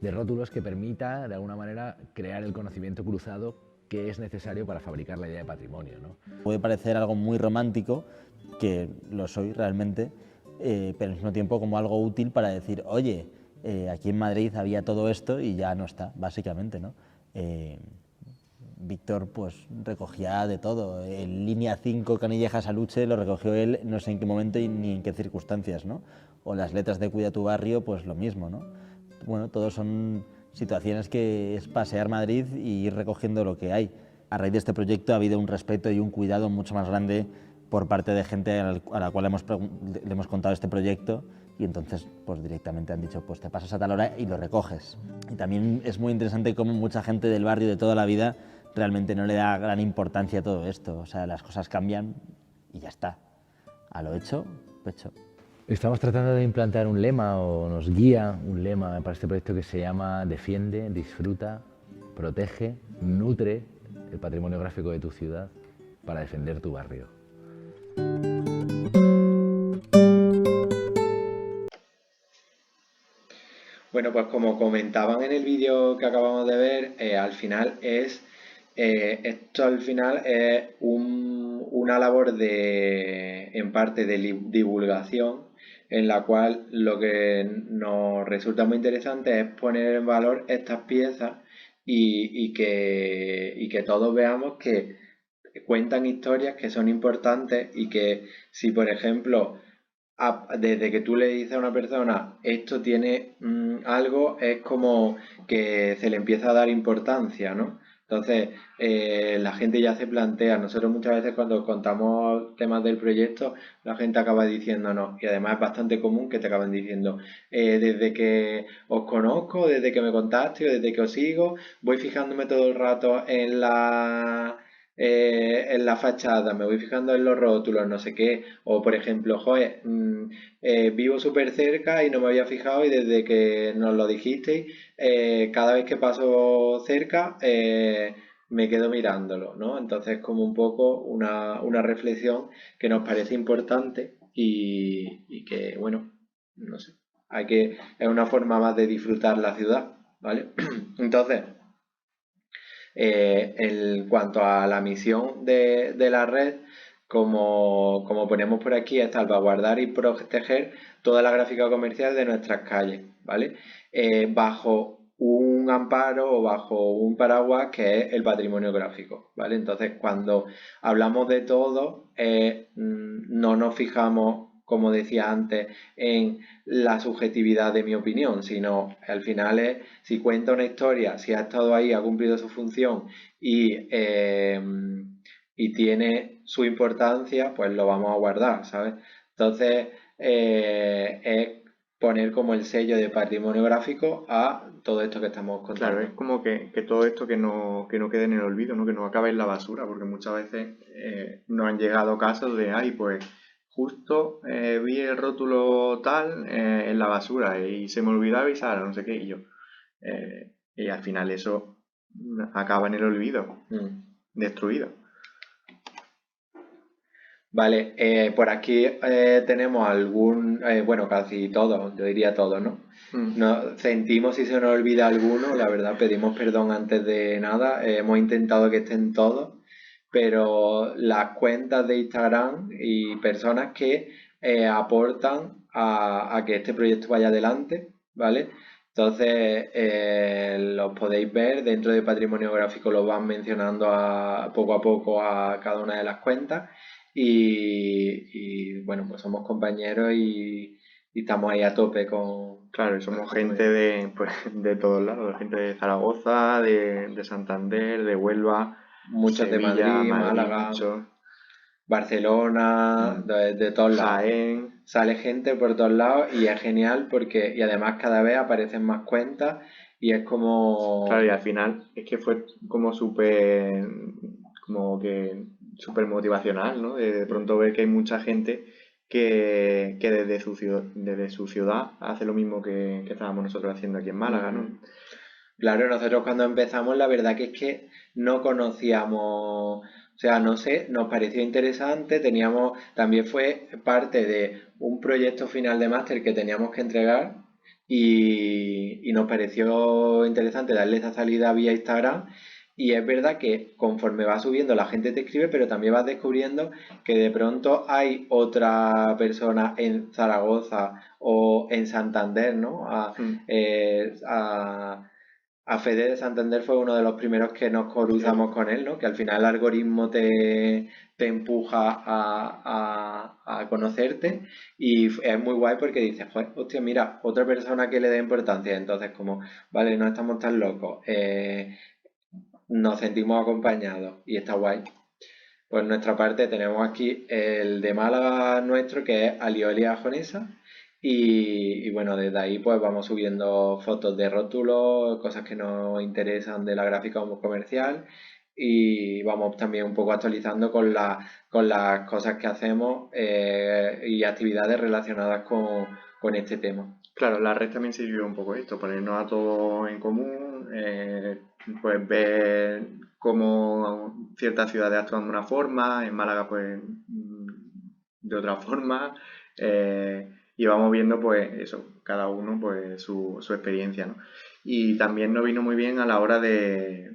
de rótulos que permita, de alguna manera, crear el conocimiento cruzado que es necesario para fabricar la idea de patrimonio, ¿no? Puede parecer algo muy romántico, que lo soy realmente, pero al mismo tiempo como algo útil para decir, oye, aquí en Madrid había todo esto y ya no está, básicamente, ¿no? Víctor pues recogía de todo. El Línea 5 Canillejas Aluche lo recogió él no sé en qué momento y ni en qué circunstancias, ¿no? O las letras de Cuida tu barrio, pues lo mismo, ¿no? Bueno, todos son situaciones que es pasear Madrid y ir recogiendo lo que hay. A raíz de este proyecto ha habido un respeto y un cuidado mucho más grande por parte de gente a la cual le hemos contado este proyecto y entonces pues directamente han dicho pues te pasas a tal hora y lo recoges. Y también es muy interesante cómo mucha gente del barrio de toda la vida realmente no le da gran importancia a todo esto. O sea, las cosas cambian y ya está. A lo hecho, pecho. Estamos tratando de implantar un lema, o nos guía un lema para este proyecto que se llama Defiende, disfruta, protege, nutre el patrimonio gráfico de tu ciudad para defender tu barrio. Bueno, pues como comentaban en el vídeo que acabamos de ver, al final esto al final es una labor en parte de divulgación, en la cual lo que nos resulta muy interesante es poner en valor estas piezas y que todos veamos que cuentan historias que son importantes y que si por ejemplo desde que tú le dices a una persona esto tiene algo, es como que se le empieza a dar importancia, ¿no? Entonces, la gente ya se plantea, nosotros muchas veces cuando contamos temas del proyecto, la gente acaba diciéndonos, y además es bastante común que te acaben diciendo, desde que os conozco, desde que me contaste o desde que os sigo, voy fijándome todo el rato en la fachada, me voy fijando en los rótulos, no sé qué, o por ejemplo, joder, vivo súper cerca y no me había fijado y desde que nos lo dijisteis, cada vez que paso cerca me quedo mirándolo, ¿no? Entonces como un poco una reflexión que nos parece importante y que, bueno, no sé, es una forma más de disfrutar la ciudad, ¿vale? Entonces, En cuanto a la misión de la red, como ponemos por aquí, es salvaguardar y proteger toda la gráfica comercial de nuestras calles, ¿vale? Bajo un amparo o bajo un paraguas que es el patrimonio gráfico, ¿vale? Entonces, cuando hablamos de todo, no nos fijamos, como decía antes, en la subjetividad de mi opinión, sino al final es si cuenta una historia, si ha estado ahí, ha cumplido su función y tiene su importancia, pues lo vamos a guardar, ¿sabes? Entonces, es poner como el sello de patrimonio gráfico a todo esto que estamos contando. Claro, es como que todo esto que no quede en el olvido, ¿no? Que no acabe en la basura, porque muchas veces nos han llegado casos de, ay, pues justo vi el rótulo tal en la basura y se me olvidó avisar, no sé qué, y al final eso acaba en el olvido, destruido. Vale, por aquí tenemos bueno, casi todos, yo diría todos, ¿no? Nos sentimos si se nos olvida alguno, la verdad pedimos perdón antes de nada, hemos intentado que estén todos, pero las cuentas de Instagram y personas que aportan a que este proyecto vaya adelante, ¿vale? Entonces, los podéis ver, dentro de Patrimonio Gráfico lo van mencionando poco a poco a cada una de las cuentas. Bueno, pues somos compañeros y estamos ahí a tope con... Claro, y somos gente de todos lados, gente de Zaragoza, de Santander, de Huelva, muchos de Sevilla, Madrid, Málaga, muchos, Barcelona, de todos lados. Jaén. Sale gente por todos lados y es genial porque, y además cada vez aparecen más cuentas y es como... Claro, y al final es que fue como súper motivacional, ¿no? De pronto ver que hay mucha gente que desde su ciudad hace lo mismo que estábamos nosotros haciendo aquí en Málaga, ¿no? Claro, nosotros cuando empezamos la verdad que es que no conocíamos, o sea, no sé, nos pareció interesante, también fue parte de un proyecto final de máster que teníamos que entregar y nos pareció interesante darle esa salida vía Instagram. Y es verdad que conforme va subiendo la gente te escribe, pero también vas descubriendo que de pronto hay otra persona en Zaragoza o en Santander, ¿no? A Fede de Santander fue uno de los primeros que nos cruzamos con él, ¿no? Que al final el algoritmo te empuja a conocerte y es muy guay porque dices, joder, hostia, mira, otra persona que le dé importancia. Entonces, como, vale, no estamos tan locos, nos sentimos acompañados y está guay. Por nuestra parte tenemos aquí el de Málaga nuestro, que es Aliolia Jonesa. Y bueno, desde ahí pues vamos subiendo fotos de rótulos, cosas que nos interesan de la gráfica comercial y vamos también un poco actualizando con las cosas que hacemos y actividades relacionadas con este tema. Claro, la red también sirvió un poco esto, ponernos a todos en común, pues ver cómo ciertas ciudades actúan de una forma, en Málaga pues de otra forma, y vamos viendo pues eso, cada uno pues su experiencia, ¿no? Y también nos vino muy bien a la hora de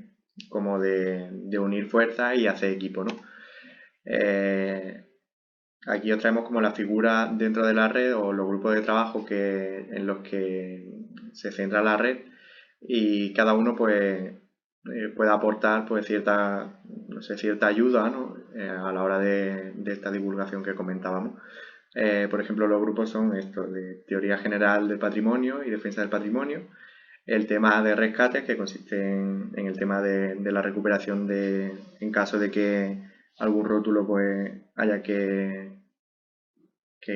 unir fuerzas y hacer equipo, ¿no? Aquí os traemos como la figura dentro de la red o los grupos de trabajo en los que se centra la red y cada uno pues puede aportar pues cierta ayuda, ¿no? A la hora de esta divulgación que comentábamos. Por ejemplo, los grupos son estos de teoría general del patrimonio y defensa del patrimonio, el tema de rescates que consiste en el tema de la recuperación en caso de que algún rótulo pues haya que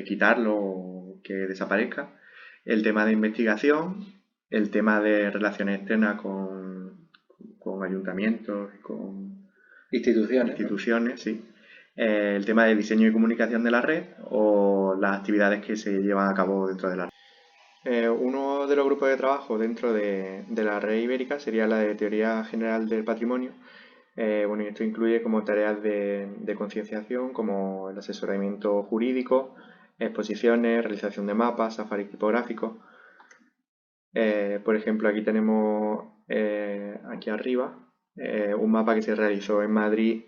quitarlo o que desaparezca, el tema de investigación, el tema de relaciones externas con ayuntamientos, con instituciones, sí. El tema de diseño y comunicación de la red o las actividades que se llevan a cabo dentro de la red. Uno de los grupos de trabajo dentro de la red ibérica sería la de teoría general del patrimonio. Bueno, y esto incluye como tareas de concienciación, como el asesoramiento jurídico, exposiciones, realización de mapas, safaris tipográficos. Por ejemplo, aquí tenemos aquí arriba un mapa que se realizó en Madrid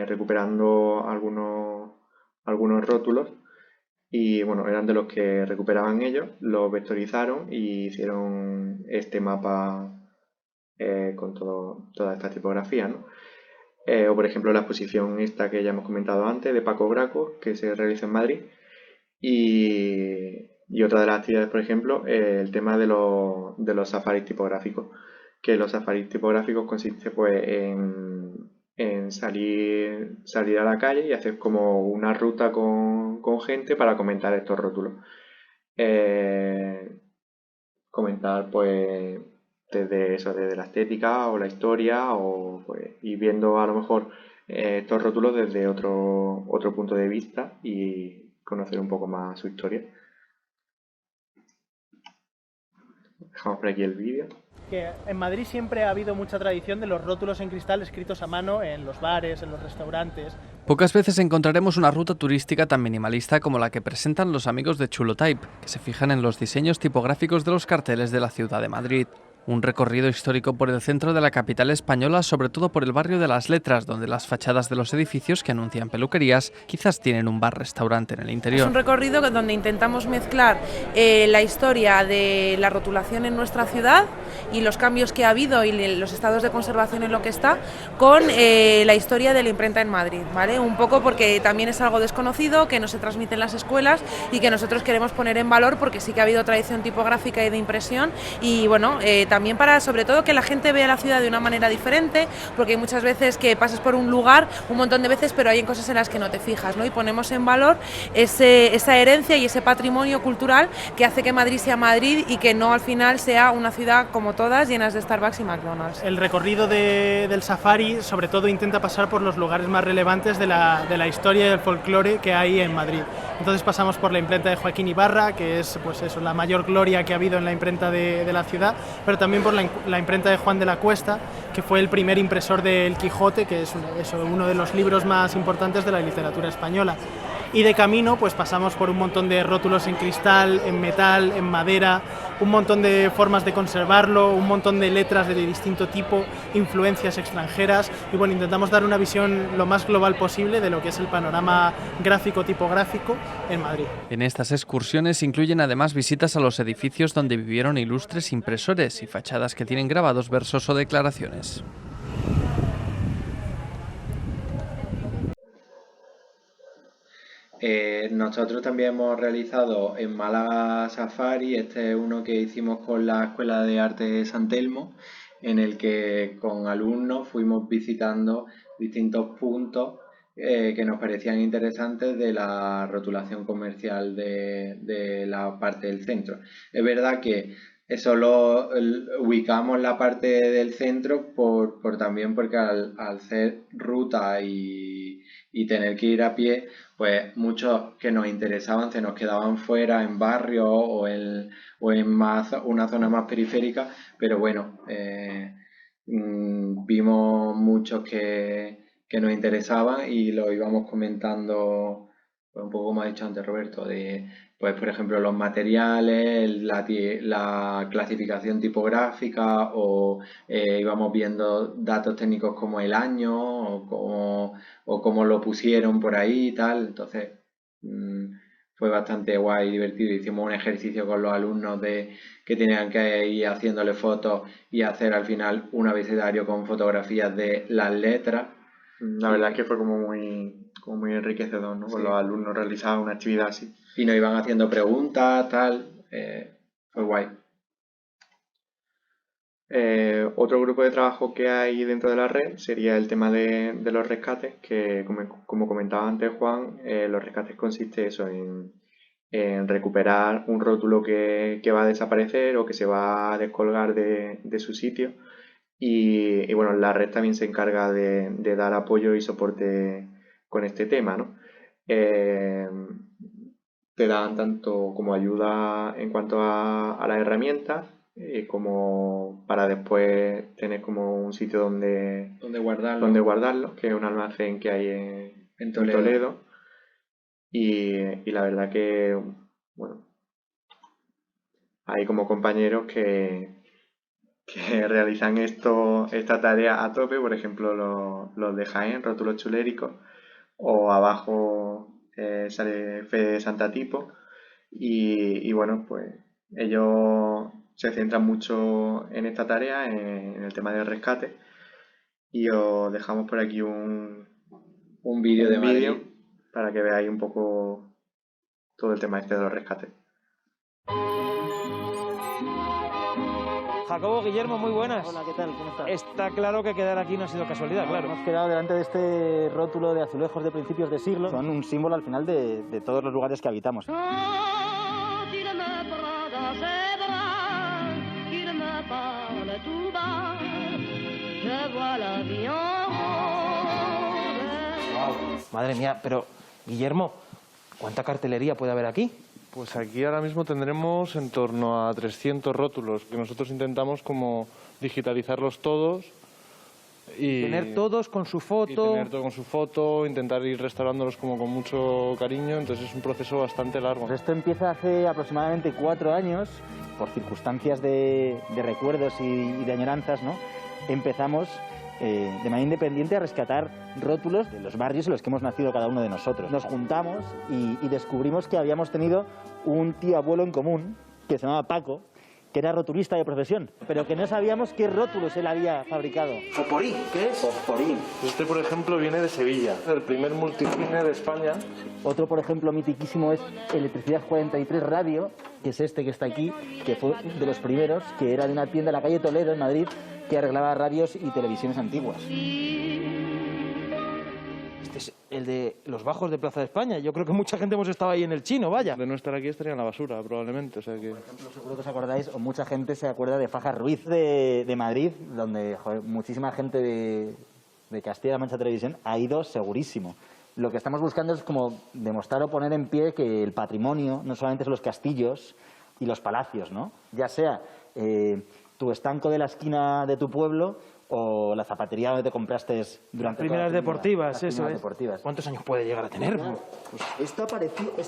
recuperando algunos rótulos y bueno, eran de los que recuperaban ellos, los vectorizaron y hicieron este mapa con toda esta tipografía, ¿no? O por ejemplo la exposición esta que ya hemos comentado antes de Paco Graco, que se realiza en Madrid. Y otra de las actividades, por ejemplo, el tema de los safaris tipográficos. Que los safaris tipográficos consiste pues en salir a la calle y hacer como una ruta con gente para comentar estos rótulos. Comentar pues desde eso, desde la estética o la historia o pues, y viendo a lo mejor estos rótulos desde otro punto de vista y conocer un poco más su historia. Dejamos por aquí el vídeo. Que en Madrid siempre ha habido mucha tradición de los rótulos en cristal escritos a mano en los bares, en los restaurantes. Pocas veces encontraremos una ruta turística tan minimalista como la que presentan los amigos de Chulotype, que se fijan en los diseños tipográficos de los carteles de la ciudad de Madrid. Un recorrido histórico por el centro de la capital española, sobre todo por el barrio de las Letras, donde las fachadas de los edificios que anuncian peluquerías quizás tienen un bar-restaurante en el interior. Es un recorrido donde intentamos mezclar la historia de la rotulación en nuestra ciudad y los cambios que ha habido y los estados de conservación en lo que está con la historia de la imprenta en Madrid, ¿vale? Un poco porque también es algo desconocido, que no se transmite en las escuelas y que nosotros queremos poner en valor porque sí que ha habido tradición tipográfica y de impresión y bueno, también para sobre todo que la gente vea la ciudad de una manera diferente, porque hay muchas veces que pasas por un lugar un montón de veces, pero hay cosas en las que no te fijas, ¿no? Y ponemos en valor esa herencia y ese patrimonio cultural que hace que Madrid sea Madrid y que no al final sea una ciudad como todas llenas de Starbucks y McDonald's. El recorrido del safari sobre todo intenta pasar por los lugares más relevantes de la historia y del folclore que hay en Madrid. Entonces pasamos por la imprenta de Joaquín Ibarra, que es pues eso, la mayor gloria que ha habido en la imprenta de la ciudad, pero también por la imprenta de Juan de la Cuesta, que fue el primer impresor del Quijote, que es uno de los libros más importantes de la literatura española. Y de camino pues pasamos por un montón de rótulos en cristal, en metal, en madera, un montón de formas de conservarlo, un montón de letras de distinto tipo, influencias extranjeras y bueno, intentamos dar una visión lo más global posible de lo que es el panorama gráfico tipográfico en Madrid. En estas excursiones incluyen además visitas a los edificios donde vivieron ilustres impresores y fachadas que tienen grabados versos o declaraciones. Nosotros también hemos realizado en Málaga Safari, este es uno que hicimos con la Escuela de Arte de San Telmo, en el que con alumnos fuimos visitando distintos puntos que nos parecían interesantes de la rotulación comercial de la parte del centro. Es verdad que solo ubicamos la parte del centro también porque al ser ruta y tener que ir a pie, pues muchos que nos interesaban se nos quedaban fuera en barrios o en una zona más periférica, pero bueno, vimos muchos que nos interesaban y lo íbamos comentando, pues un poco como ha dicho antes Roberto, pues por ejemplo los materiales, la clasificación tipográfica o íbamos viendo datos técnicos como el año o cómo lo pusieron por ahí y tal. Entonces fue bastante guay y divertido. Hicimos un ejercicio con los alumnos que tenían que ir haciéndole fotos y hacer al final un abecedario con fotografías de las letras. La verdad es que fue como muy enriquecedor, ¿no? Sí. Con los alumnos realizaban una actividad así. Y nos iban haciendo preguntas, tal. Fue guay. Otro grupo de trabajo que hay dentro de la red sería el tema de los rescates, que como comentaba antes Juan, los rescates consiste eso en recuperar un rótulo que va a desaparecer o que se va a descolgar de su sitio. Y bueno, la red también se encarga de dar apoyo y soporte con este tema, ¿no? Te dan tanto como ayuda en cuanto a las herramientas, como para después tener como un sitio donde guardarlo, que es un almacén que hay en Toledo. Y la verdad que, bueno, hay como compañeros que que realizan esta tarea a tope, por ejemplo los de Jaén, rótulos chuléricos, o abajo sale Fede de Santa Tipo, y bueno, pues ellos se centran mucho en esta tarea, en el tema del rescate, y os dejamos por aquí un vídeo de Madrid. para que veáis un poco todo el tema este de los rescates. Jacobo, Guillermo, muy buenas. Hola, ¿qué tal? ¿Cómo estás? Está claro que quedar aquí no ha sido casualidad, claro. Hemos quedado delante de este rótulo de azulejos de principios de siglo. Son un símbolo al final de todos los lugares que habitamos. Madre mía, pero Guillermo, ¿cuánta cartelería puede haber aquí? Pues aquí ahora mismo tendremos en torno a 300 rótulos, que nosotros intentamos como digitalizarlos todos y Tener todos con su y foto. tener todo con su foto, intentar ir restaurándolos como con mucho cariño, entonces es un proceso bastante largo. Pues esto empieza hace aproximadamente 4 años, por circunstancias de recuerdos y de añoranzas, ¿no? Empezamos de manera independiente a rescatar rótulos de los barrios en los que hemos nacido cada uno de nosotros. Nos juntamos y descubrimos que habíamos tenido un tío abuelo en común, que se llamaba Paco, que era rotulista de profesión, pero que no sabíamos qué rótulos él había fabricado. ¿Foporí? ¿Qué es? Fosforín. Este, por ejemplo, viene de Sevilla, el primer multicine de España. Otro, por ejemplo, mitiquísimo es Electricidad 43 Radio, que es este que está aquí, que fue de los primeros, que era de una tienda en la calle Toledo, en Madrid, que arreglaba radios y televisiones antiguas. Este es el de los bajos de Plaza de España. Yo creo que mucha gente hemos estado ahí en el Chino, vaya. De no estar aquí estaría en la basura, probablemente. O sea que... Por ejemplo, seguro que os acordáis, o mucha gente se acuerda de Fajas Ruiz de Madrid, donde muchísima gente de Castilla-La Mancha Televisión ha ido segurísimo. Lo que estamos buscando es como demostrar o poner en pie que el patrimonio no solamente son los castillos y los palacios, ¿no? Ya sea tu estanco de la esquina de tu pueblo o la zapatería donde te compraste durante Primeras toda tu vida. deportivas, Las eso primeras es. deportivas. ¿Cuántos años puede llegar a tener? Pues esto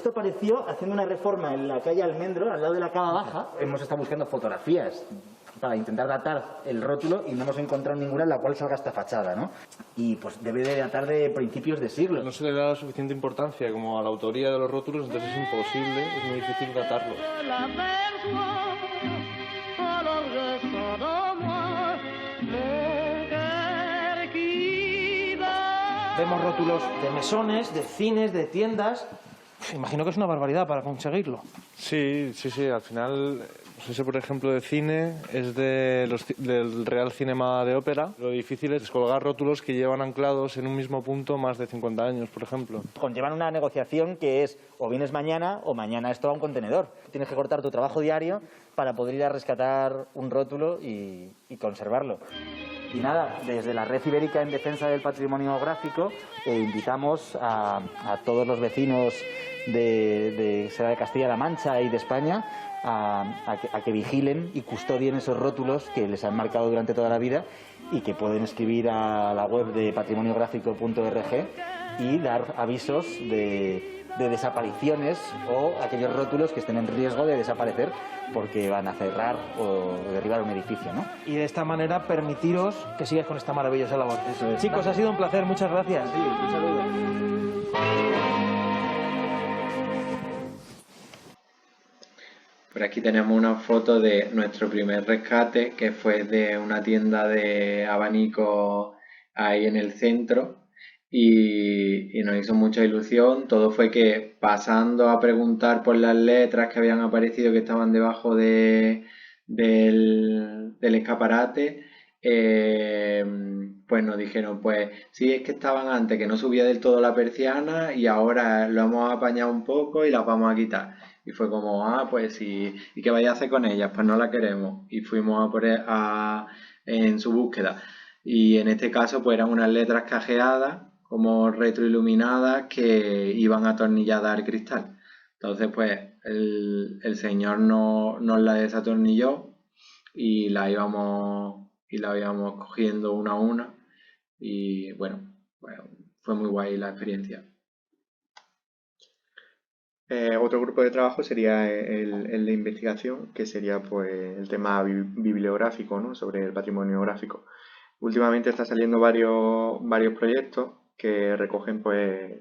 apareció haciendo una reforma en la calle Almendro, al lado de la Cava Baja. Hemos estado buscando fotografías para intentar datar el rótulo y no hemos encontrado ninguna en la cual salga esta fachada, ¿no? Y pues debe de datar de principios de siglo. No se le da suficiente importancia como a la autoría de los rótulos, entonces es imposible, es muy difícil datarlos. Vemos rótulos de mesones, de cines, de tiendas. Imagino que es una barbaridad para conseguirlo. Sí, al final, pues ese por ejemplo de cine es del Real Cinema de Ópera. Lo difícil es colgar rótulos que llevan anclados en un mismo punto más de 50 años, por ejemplo. Conllevan una negociación que es o vienes mañana o mañana esto va a un contenedor. Tienes que cortar tu trabajo diario para poder ir a rescatar un rótulo y conservarlo. Y nada, desde la Red Ibérica en Defensa del Patrimonio Gráfico invitamos a todos los vecinos de Castilla-La Mancha y de España a que vigilen y custodien esos rótulos que les han marcado durante toda la vida y que pueden escribir a la web de patrimoniográfico.org y dar avisos de desapariciones o aquellos rótulos que estén en riesgo de desaparecer porque van a cerrar o derribar un edificio, ¿no? Y de esta manera permitiros que sigas con esta maravillosa labor. Eso es. Chicos, ha sido un placer, muchas gracias. Sí, un saludo. Por aquí tenemos una foto de nuestro primer rescate, que fue de una tienda de abanicos ahí en el centro y nos hizo mucha ilusión. Todo fue que pasando a preguntar por las letras que habían aparecido que estaban debajo del escaparate, pues nos dijeron, pues sí, es que estaban antes, que no subía del todo la persiana y ahora lo hemos apañado un poco y las vamos a quitar. Y fue como, pues sí, ¿y qué vais a hacer con ellas? Pues no la queremos. Y fuimos en su búsqueda. Y en este caso, pues eran unas letras cajeadas, como retroiluminadas, que iban atornilladas al cristal. Entonces, pues, el señor nos la desatornilló y la íbamos cogiendo una a una. Y bueno, fue muy guay la experiencia. Otro grupo de trabajo sería el de investigación, que sería pues el tema bibliográfico, ¿no? Sobre el patrimonio gráfico. Últimamente está saliendo varios proyectos que recogen pues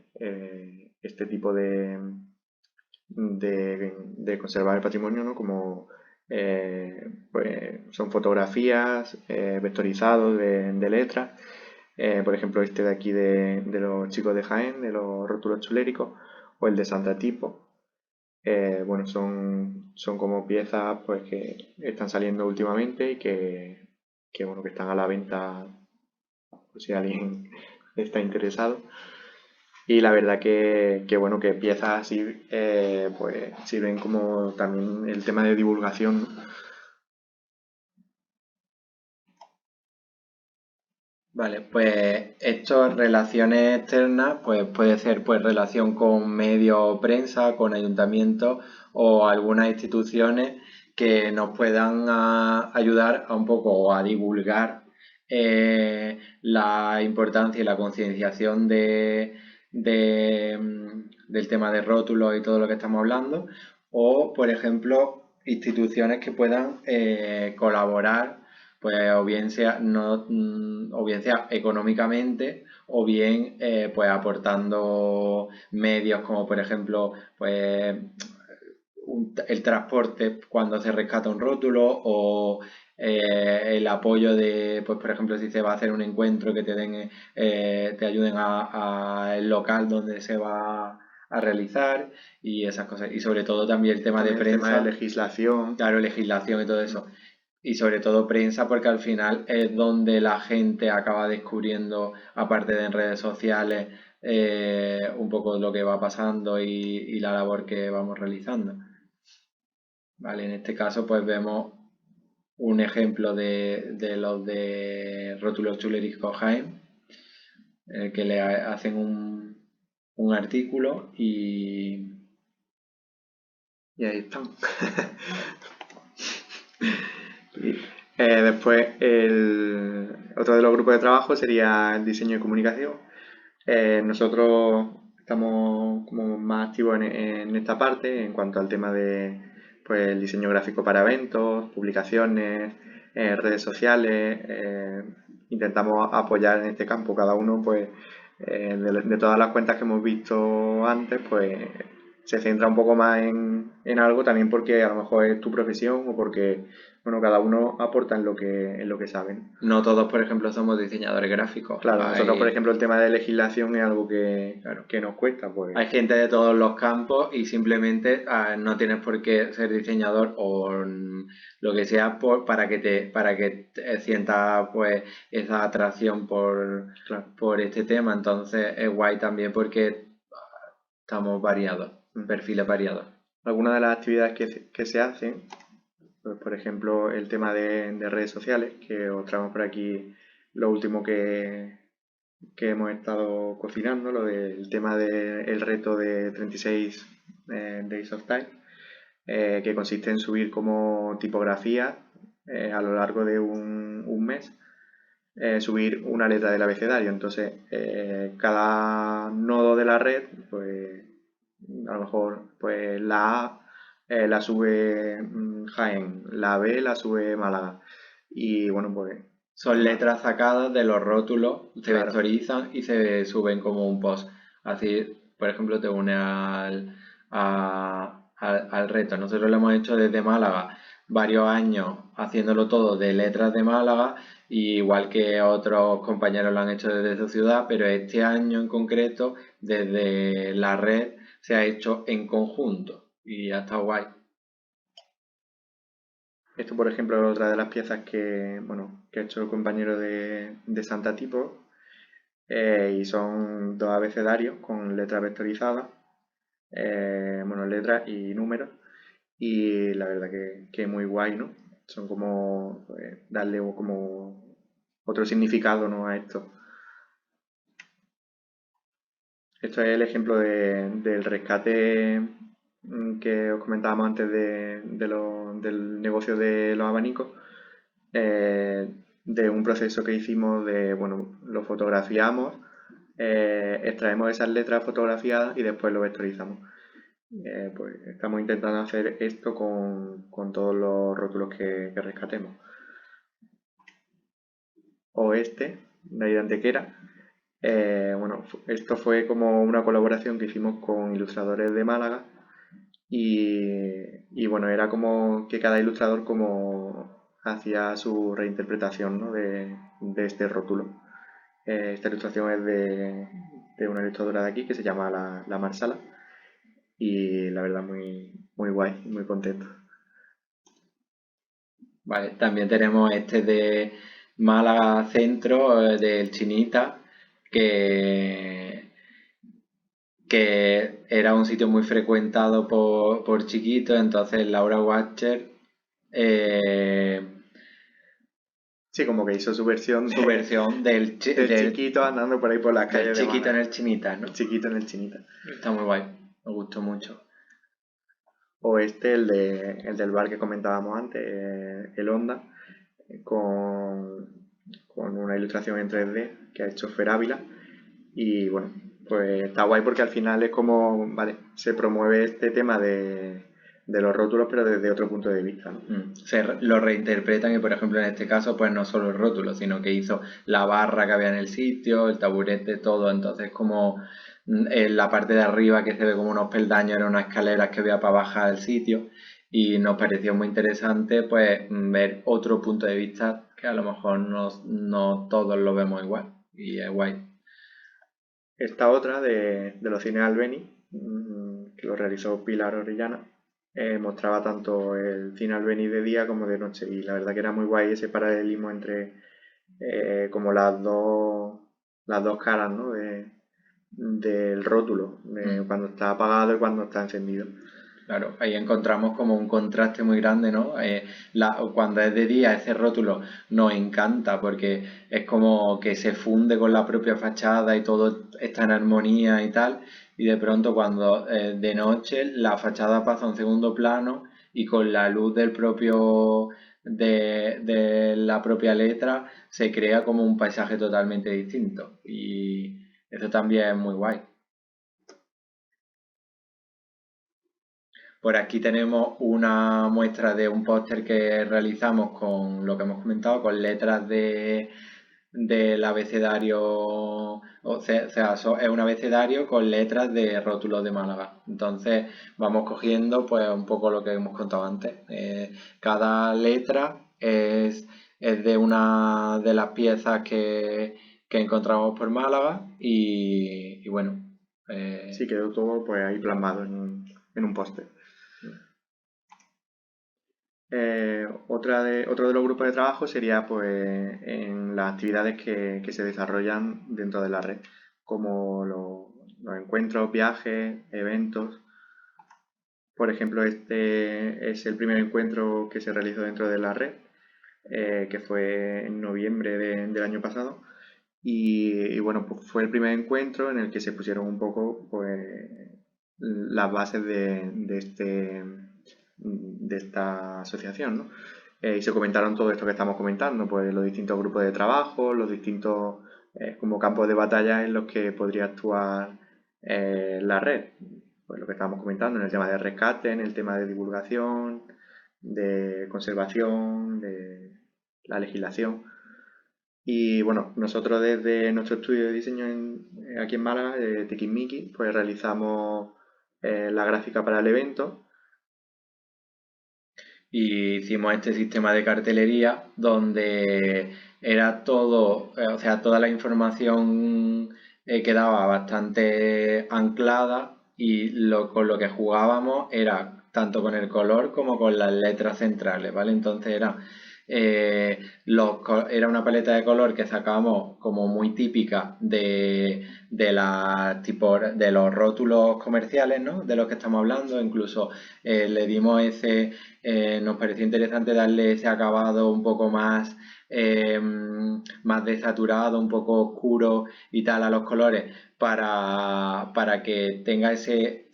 este tipo de conservar el patrimonio, ¿no? Como pues son fotografías vectorizados de letras. Por ejemplo, este de aquí de los chicos de Jaén, de los rótulos chuléricos, o el de Santa Tipo. Bueno, son como piezas pues que están saliendo últimamente y bueno, que están a la venta por si alguien está interesado. Y la verdad que bueno, que piezas así pues sirven como también el tema de divulgación, ¿no? Vale, pues esto, relaciones externas, pues puede ser pues relación con medios, prensa, con ayuntamientos o algunas instituciones que nos puedan ayudar a un poco a divulgar la importancia y la concienciación del tema de rótulos y todo lo que estamos hablando, o por ejemplo instituciones que puedan colaborar, pues o bien sea económicamente o bien pues aportando medios como por ejemplo pues el transporte cuando se rescata un rótulo, o el apoyo de, pues por ejemplo, si se va a hacer un encuentro, que te ayuden a el local donde se va a realizar y esas cosas. Y sobre todo también el tema de También el prensa. tema de legislación. Claro, legislación y todo eso. Y sobre todo prensa, porque al final es donde la gente acaba descubriendo, aparte de en redes sociales, un poco lo que va pasando y la labor que vamos realizando. Vale, en este caso pues vemos un ejemplo de los de Rótulos Chuléricos Jaén, que le hacen un artículo y ahí están. Después, otro de los grupos de trabajo sería el diseño y comunicación. Nosotros estamos como más activos en esta parte en cuanto al tema de pues, el diseño gráfico para eventos, publicaciones, redes sociales. Intentamos apoyar en este campo cada uno, pues de todas las cuentas que hemos visto antes, pues se centra un poco más en algo, también porque a lo mejor es tu profesión o porque bueno, cada uno aporta en lo que sabe, ¿no? No todos, por ejemplo, somos diseñadores gráficos. Claro, nosotros, por ejemplo, el tema de legislación es algo que nos cuesta. Pues. Hay gente de todos los campos y simplemente no tienes por qué ser diseñador o lo que sea para que te sientas pues esa atracción por este tema. Entonces es guay también porque estamos variados, perfiles variados. Algunas de las actividades que se hacen, pues, por ejemplo, el tema de redes sociales, que os traemos por aquí lo último que hemos estado cocinando, lo del tema del reto de 36 Days of Time, que consiste en subir como tipografía a lo largo de un mes, subir una letra del abecedario. Entonces, cada nodo de la red, pues a lo mejor pues la A la sube Jaén, la B la sube Málaga. Y bueno, pues son letras sacadas de los rótulos, se Claro. vectorizan y se suben como un post. Así, por ejemplo, te une al reto. Nosotros lo hemos hecho desde Málaga varios años, haciéndolo todo de letras de Málaga, y igual que otros compañeros lo han hecho desde su ciudad, pero este año en concreto, desde la red, se ha hecho en conjunto y ha estado guay. Esto, por ejemplo, es otra de las piezas que ha hecho el compañero de Santa Tipo, y son dos abecedarios con letras vectorizadas, letras y números, y la verdad que es muy guay, ¿no? Son como pues, darle como otro significado, ¿no? A esto. Esto es el ejemplo del rescate que os comentábamos antes del negocio de los abanicos, de un proceso que hicimos lo fotografiamos, extraemos esas letras fotografiadas y después lo vectorizamos. Pues estamos intentando hacer esto con todos los rótulos que rescatemos. Oeste, de ahí de Antequera. Bueno, esto fue como una colaboración que hicimos con ilustradores de Málaga y bueno, era como que cada ilustrador como hacía su reinterpretación, ¿no? de este rótulo. Esta ilustración es de una ilustradora de aquí que se llama La Marsala y la verdad muy, muy guay, muy contento. Vale, también tenemos este de Málaga Centro, del Chinita, que era un sitio muy frecuentado por chiquitos, entonces Laura Watcher Sí, como que hizo su versión del chiquito andando por ahí por las calles de chiquito en Málaga. el Chinita, ¿no? El chiquito en el Chinita. Está muy guay, me gustó mucho. O el del bar que comentábamos antes, el Honda, con una ilustración en 3D que ha hecho Fer Ávila. Y bueno, pues está guay porque al final es como, vale, se promueve este tema de los rótulos, pero desde otro punto de vista, ¿no? Se lo reinterpretan y, por ejemplo, en este caso, pues no solo el rótulo, sino que hizo la barra que había en el sitio, el taburete, todo. Entonces, como en la parte de arriba que se ve como unos peldaños, eran unas escaleras que había para bajar al sitio. Y nos pareció muy interesante, pues, ver otro punto de vista que a lo mejor no todos lo vemos igual. Y es guay. Esta otra de los cines Albeni, que lo realizó Pilar Orellana, mostraba tanto el cine Albeni de día como de noche y la verdad que era muy guay ese paralelismo entre como las dos caras, ¿no? del rótulo, cuando está apagado y cuando está encendido. Claro, ahí encontramos como un contraste muy grande, ¿no? Cuando es de día ese rótulo nos encanta porque es como que se funde con la propia fachada y todo está en armonía y tal, y de pronto cuando de noche la fachada pasa a un segundo plano y con la luz del propio de la propia letra se crea como un paisaje totalmente distinto y eso también es muy guay. Por aquí tenemos una muestra de un póster que realizamos con lo que hemos comentado, con letras del abecedario, o sea, es un abecedario con letras de rótulos de Málaga. Entonces vamos cogiendo pues un poco lo que hemos contado antes. Cada letra es de una de las piezas que encontramos por Málaga y bueno. Sí, quedó todo pues ahí plasmado en un póster. Otro de los grupos de trabajo sería pues en las actividades que se desarrollan dentro de la red, como los encuentros, viajes, eventos. Por ejemplo, este es el primer encuentro que se realizó dentro de la red, que fue en noviembre del año pasado. Y bueno, pues fue el primer encuentro en el que se pusieron un poco pues, las bases de esta asociación, ¿no? Y se comentaron todo esto que estamos comentando, pues los distintos grupos de trabajo, los distintos como campos de batalla en los que podría actuar la red. Pues lo que estábamos comentando en el tema de rescate, en el tema de divulgación, de conservación, de la legislación. Y bueno, nosotros desde nuestro estudio de diseño aquí en Málaga, de Tikimiki, pues realizamos la gráfica para el evento. Y hicimos este sistema de cartelería donde era todo, o sea, toda la información quedaba bastante anclada y con lo que jugábamos era tanto con el color como con las letras centrales, ¿vale? Entonces era una paleta de color que sacábamos como muy típica de los rótulos comerciales, ¿no? De los que estamos hablando, incluso le dimos nos pareció interesante darle ese acabado un poco más desaturado, un poco oscuro y tal a los colores para que tenga ese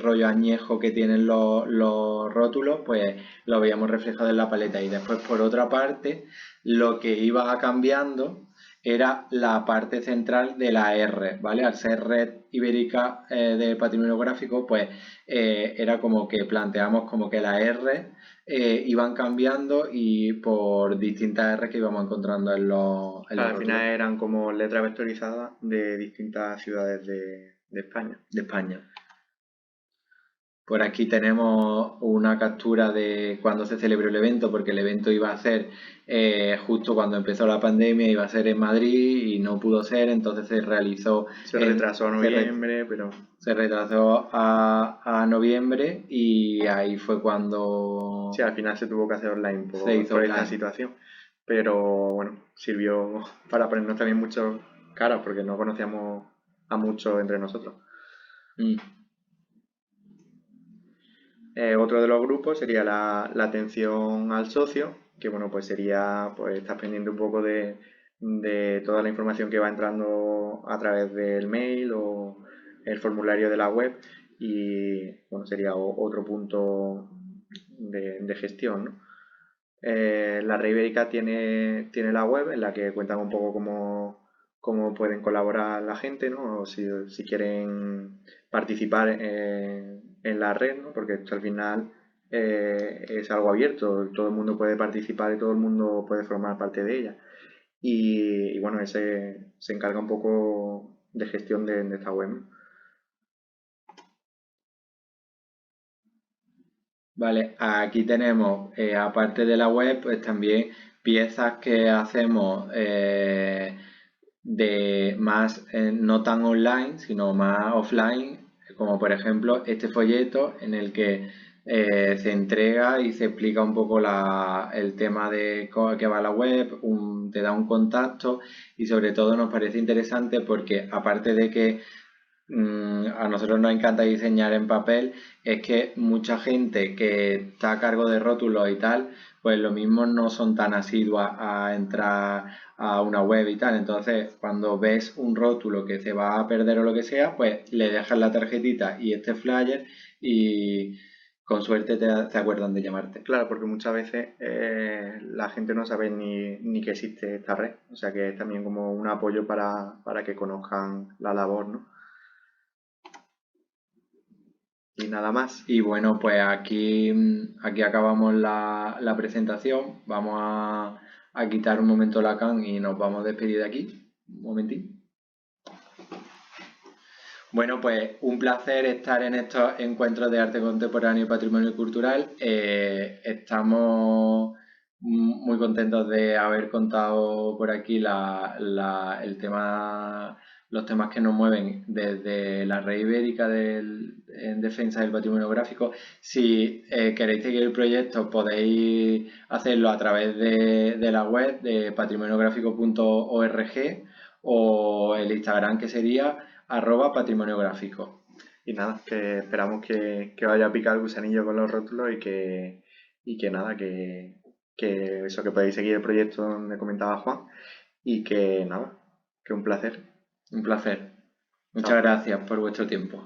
rollo añejo que tienen los rótulos, pues lo veíamos reflejado en la paleta. Y después, por otra parte, lo que iba cambiando era la parte central de la R, ¿vale? Al ser Red Ibérica de Patrimonio Gráfico, pues era como que planteamos como que las R iban cambiando y por distintas R que íbamos encontrando en los Al final rótulos eran como letras vectorizadas de distintas ciudades de España. de España. Por aquí tenemos una captura de cuando se celebró el evento, porque el evento iba a ser justo cuando empezó la pandemia, iba a ser en Madrid y no pudo ser, entonces se realizó... Se retrasó a noviembre, pero... Se retrasó a noviembre y ahí fue cuando... Sí, al final se tuvo que hacer online por hizo esta online. situación. Pero bueno, sirvió para ponernos también muchos caras, porque no conocíamos a muchos entre nosotros. Otro de los grupos sería la atención al socio, que bueno, pues sería pues estar pendiente un poco de toda la información que va entrando a través del mail o el formulario de la web, y bueno, sería otro punto de gestión, ¿no? La Red Ibérica tiene la web en la que cuentan un poco cómo pueden colaborar la gente, ¿no? O si quieren participar en la red, ¿no? Porque esto al final es algo abierto, todo el mundo puede participar y todo el mundo puede formar parte de ella. Y bueno, ese se encarga un poco de gestión de esta web, ¿no? Vale, aquí tenemos, aparte de la web, pues también piezas que hacemos de más no tan online, sino más offline, como por ejemplo este folleto en el que se entrega y se explica un poco el tema de qué va la web, te da un contacto y sobre todo nos parece interesante porque aparte de que a nosotros nos encanta diseñar en papel, es que mucha gente que está a cargo de rótulos y tal, pues lo mismo no son tan asiduas a entrar a una web y tal. Entonces, cuando ves un rótulo que se va a perder o lo que sea, pues le dejas la tarjetita y este flyer y con suerte te acuerdan de llamarte. Claro, porque muchas veces la gente no sabe ni que existe esta red, o sea que es también como un apoyo para que conozcan la labor, ¿no? Y nada más. Y bueno, pues aquí acabamos la presentación. Vamos a quitar un momento la can y nos vamos a despedir de aquí. Un momentín. Bueno, pues un placer estar en estos encuentros de arte contemporáneo y patrimonio cultural. Estamos muy contentos de haber contado por aquí el tema, los temas que nos mueven desde la Red Ibérica en defensa del patrimonio gráfico. Si queréis seguir el proyecto, podéis hacerlo a través de la web de patrimoniográfico.org o el Instagram, que sería @patrimoniográfico. Y nada, que esperamos que vaya a picar el gusanillo con los rótulos y que nada, que eso, que podéis seguir el proyecto donde comentaba Juan, y que nada, que un placer. Un placer. Muchas gracias por vuestro tiempo.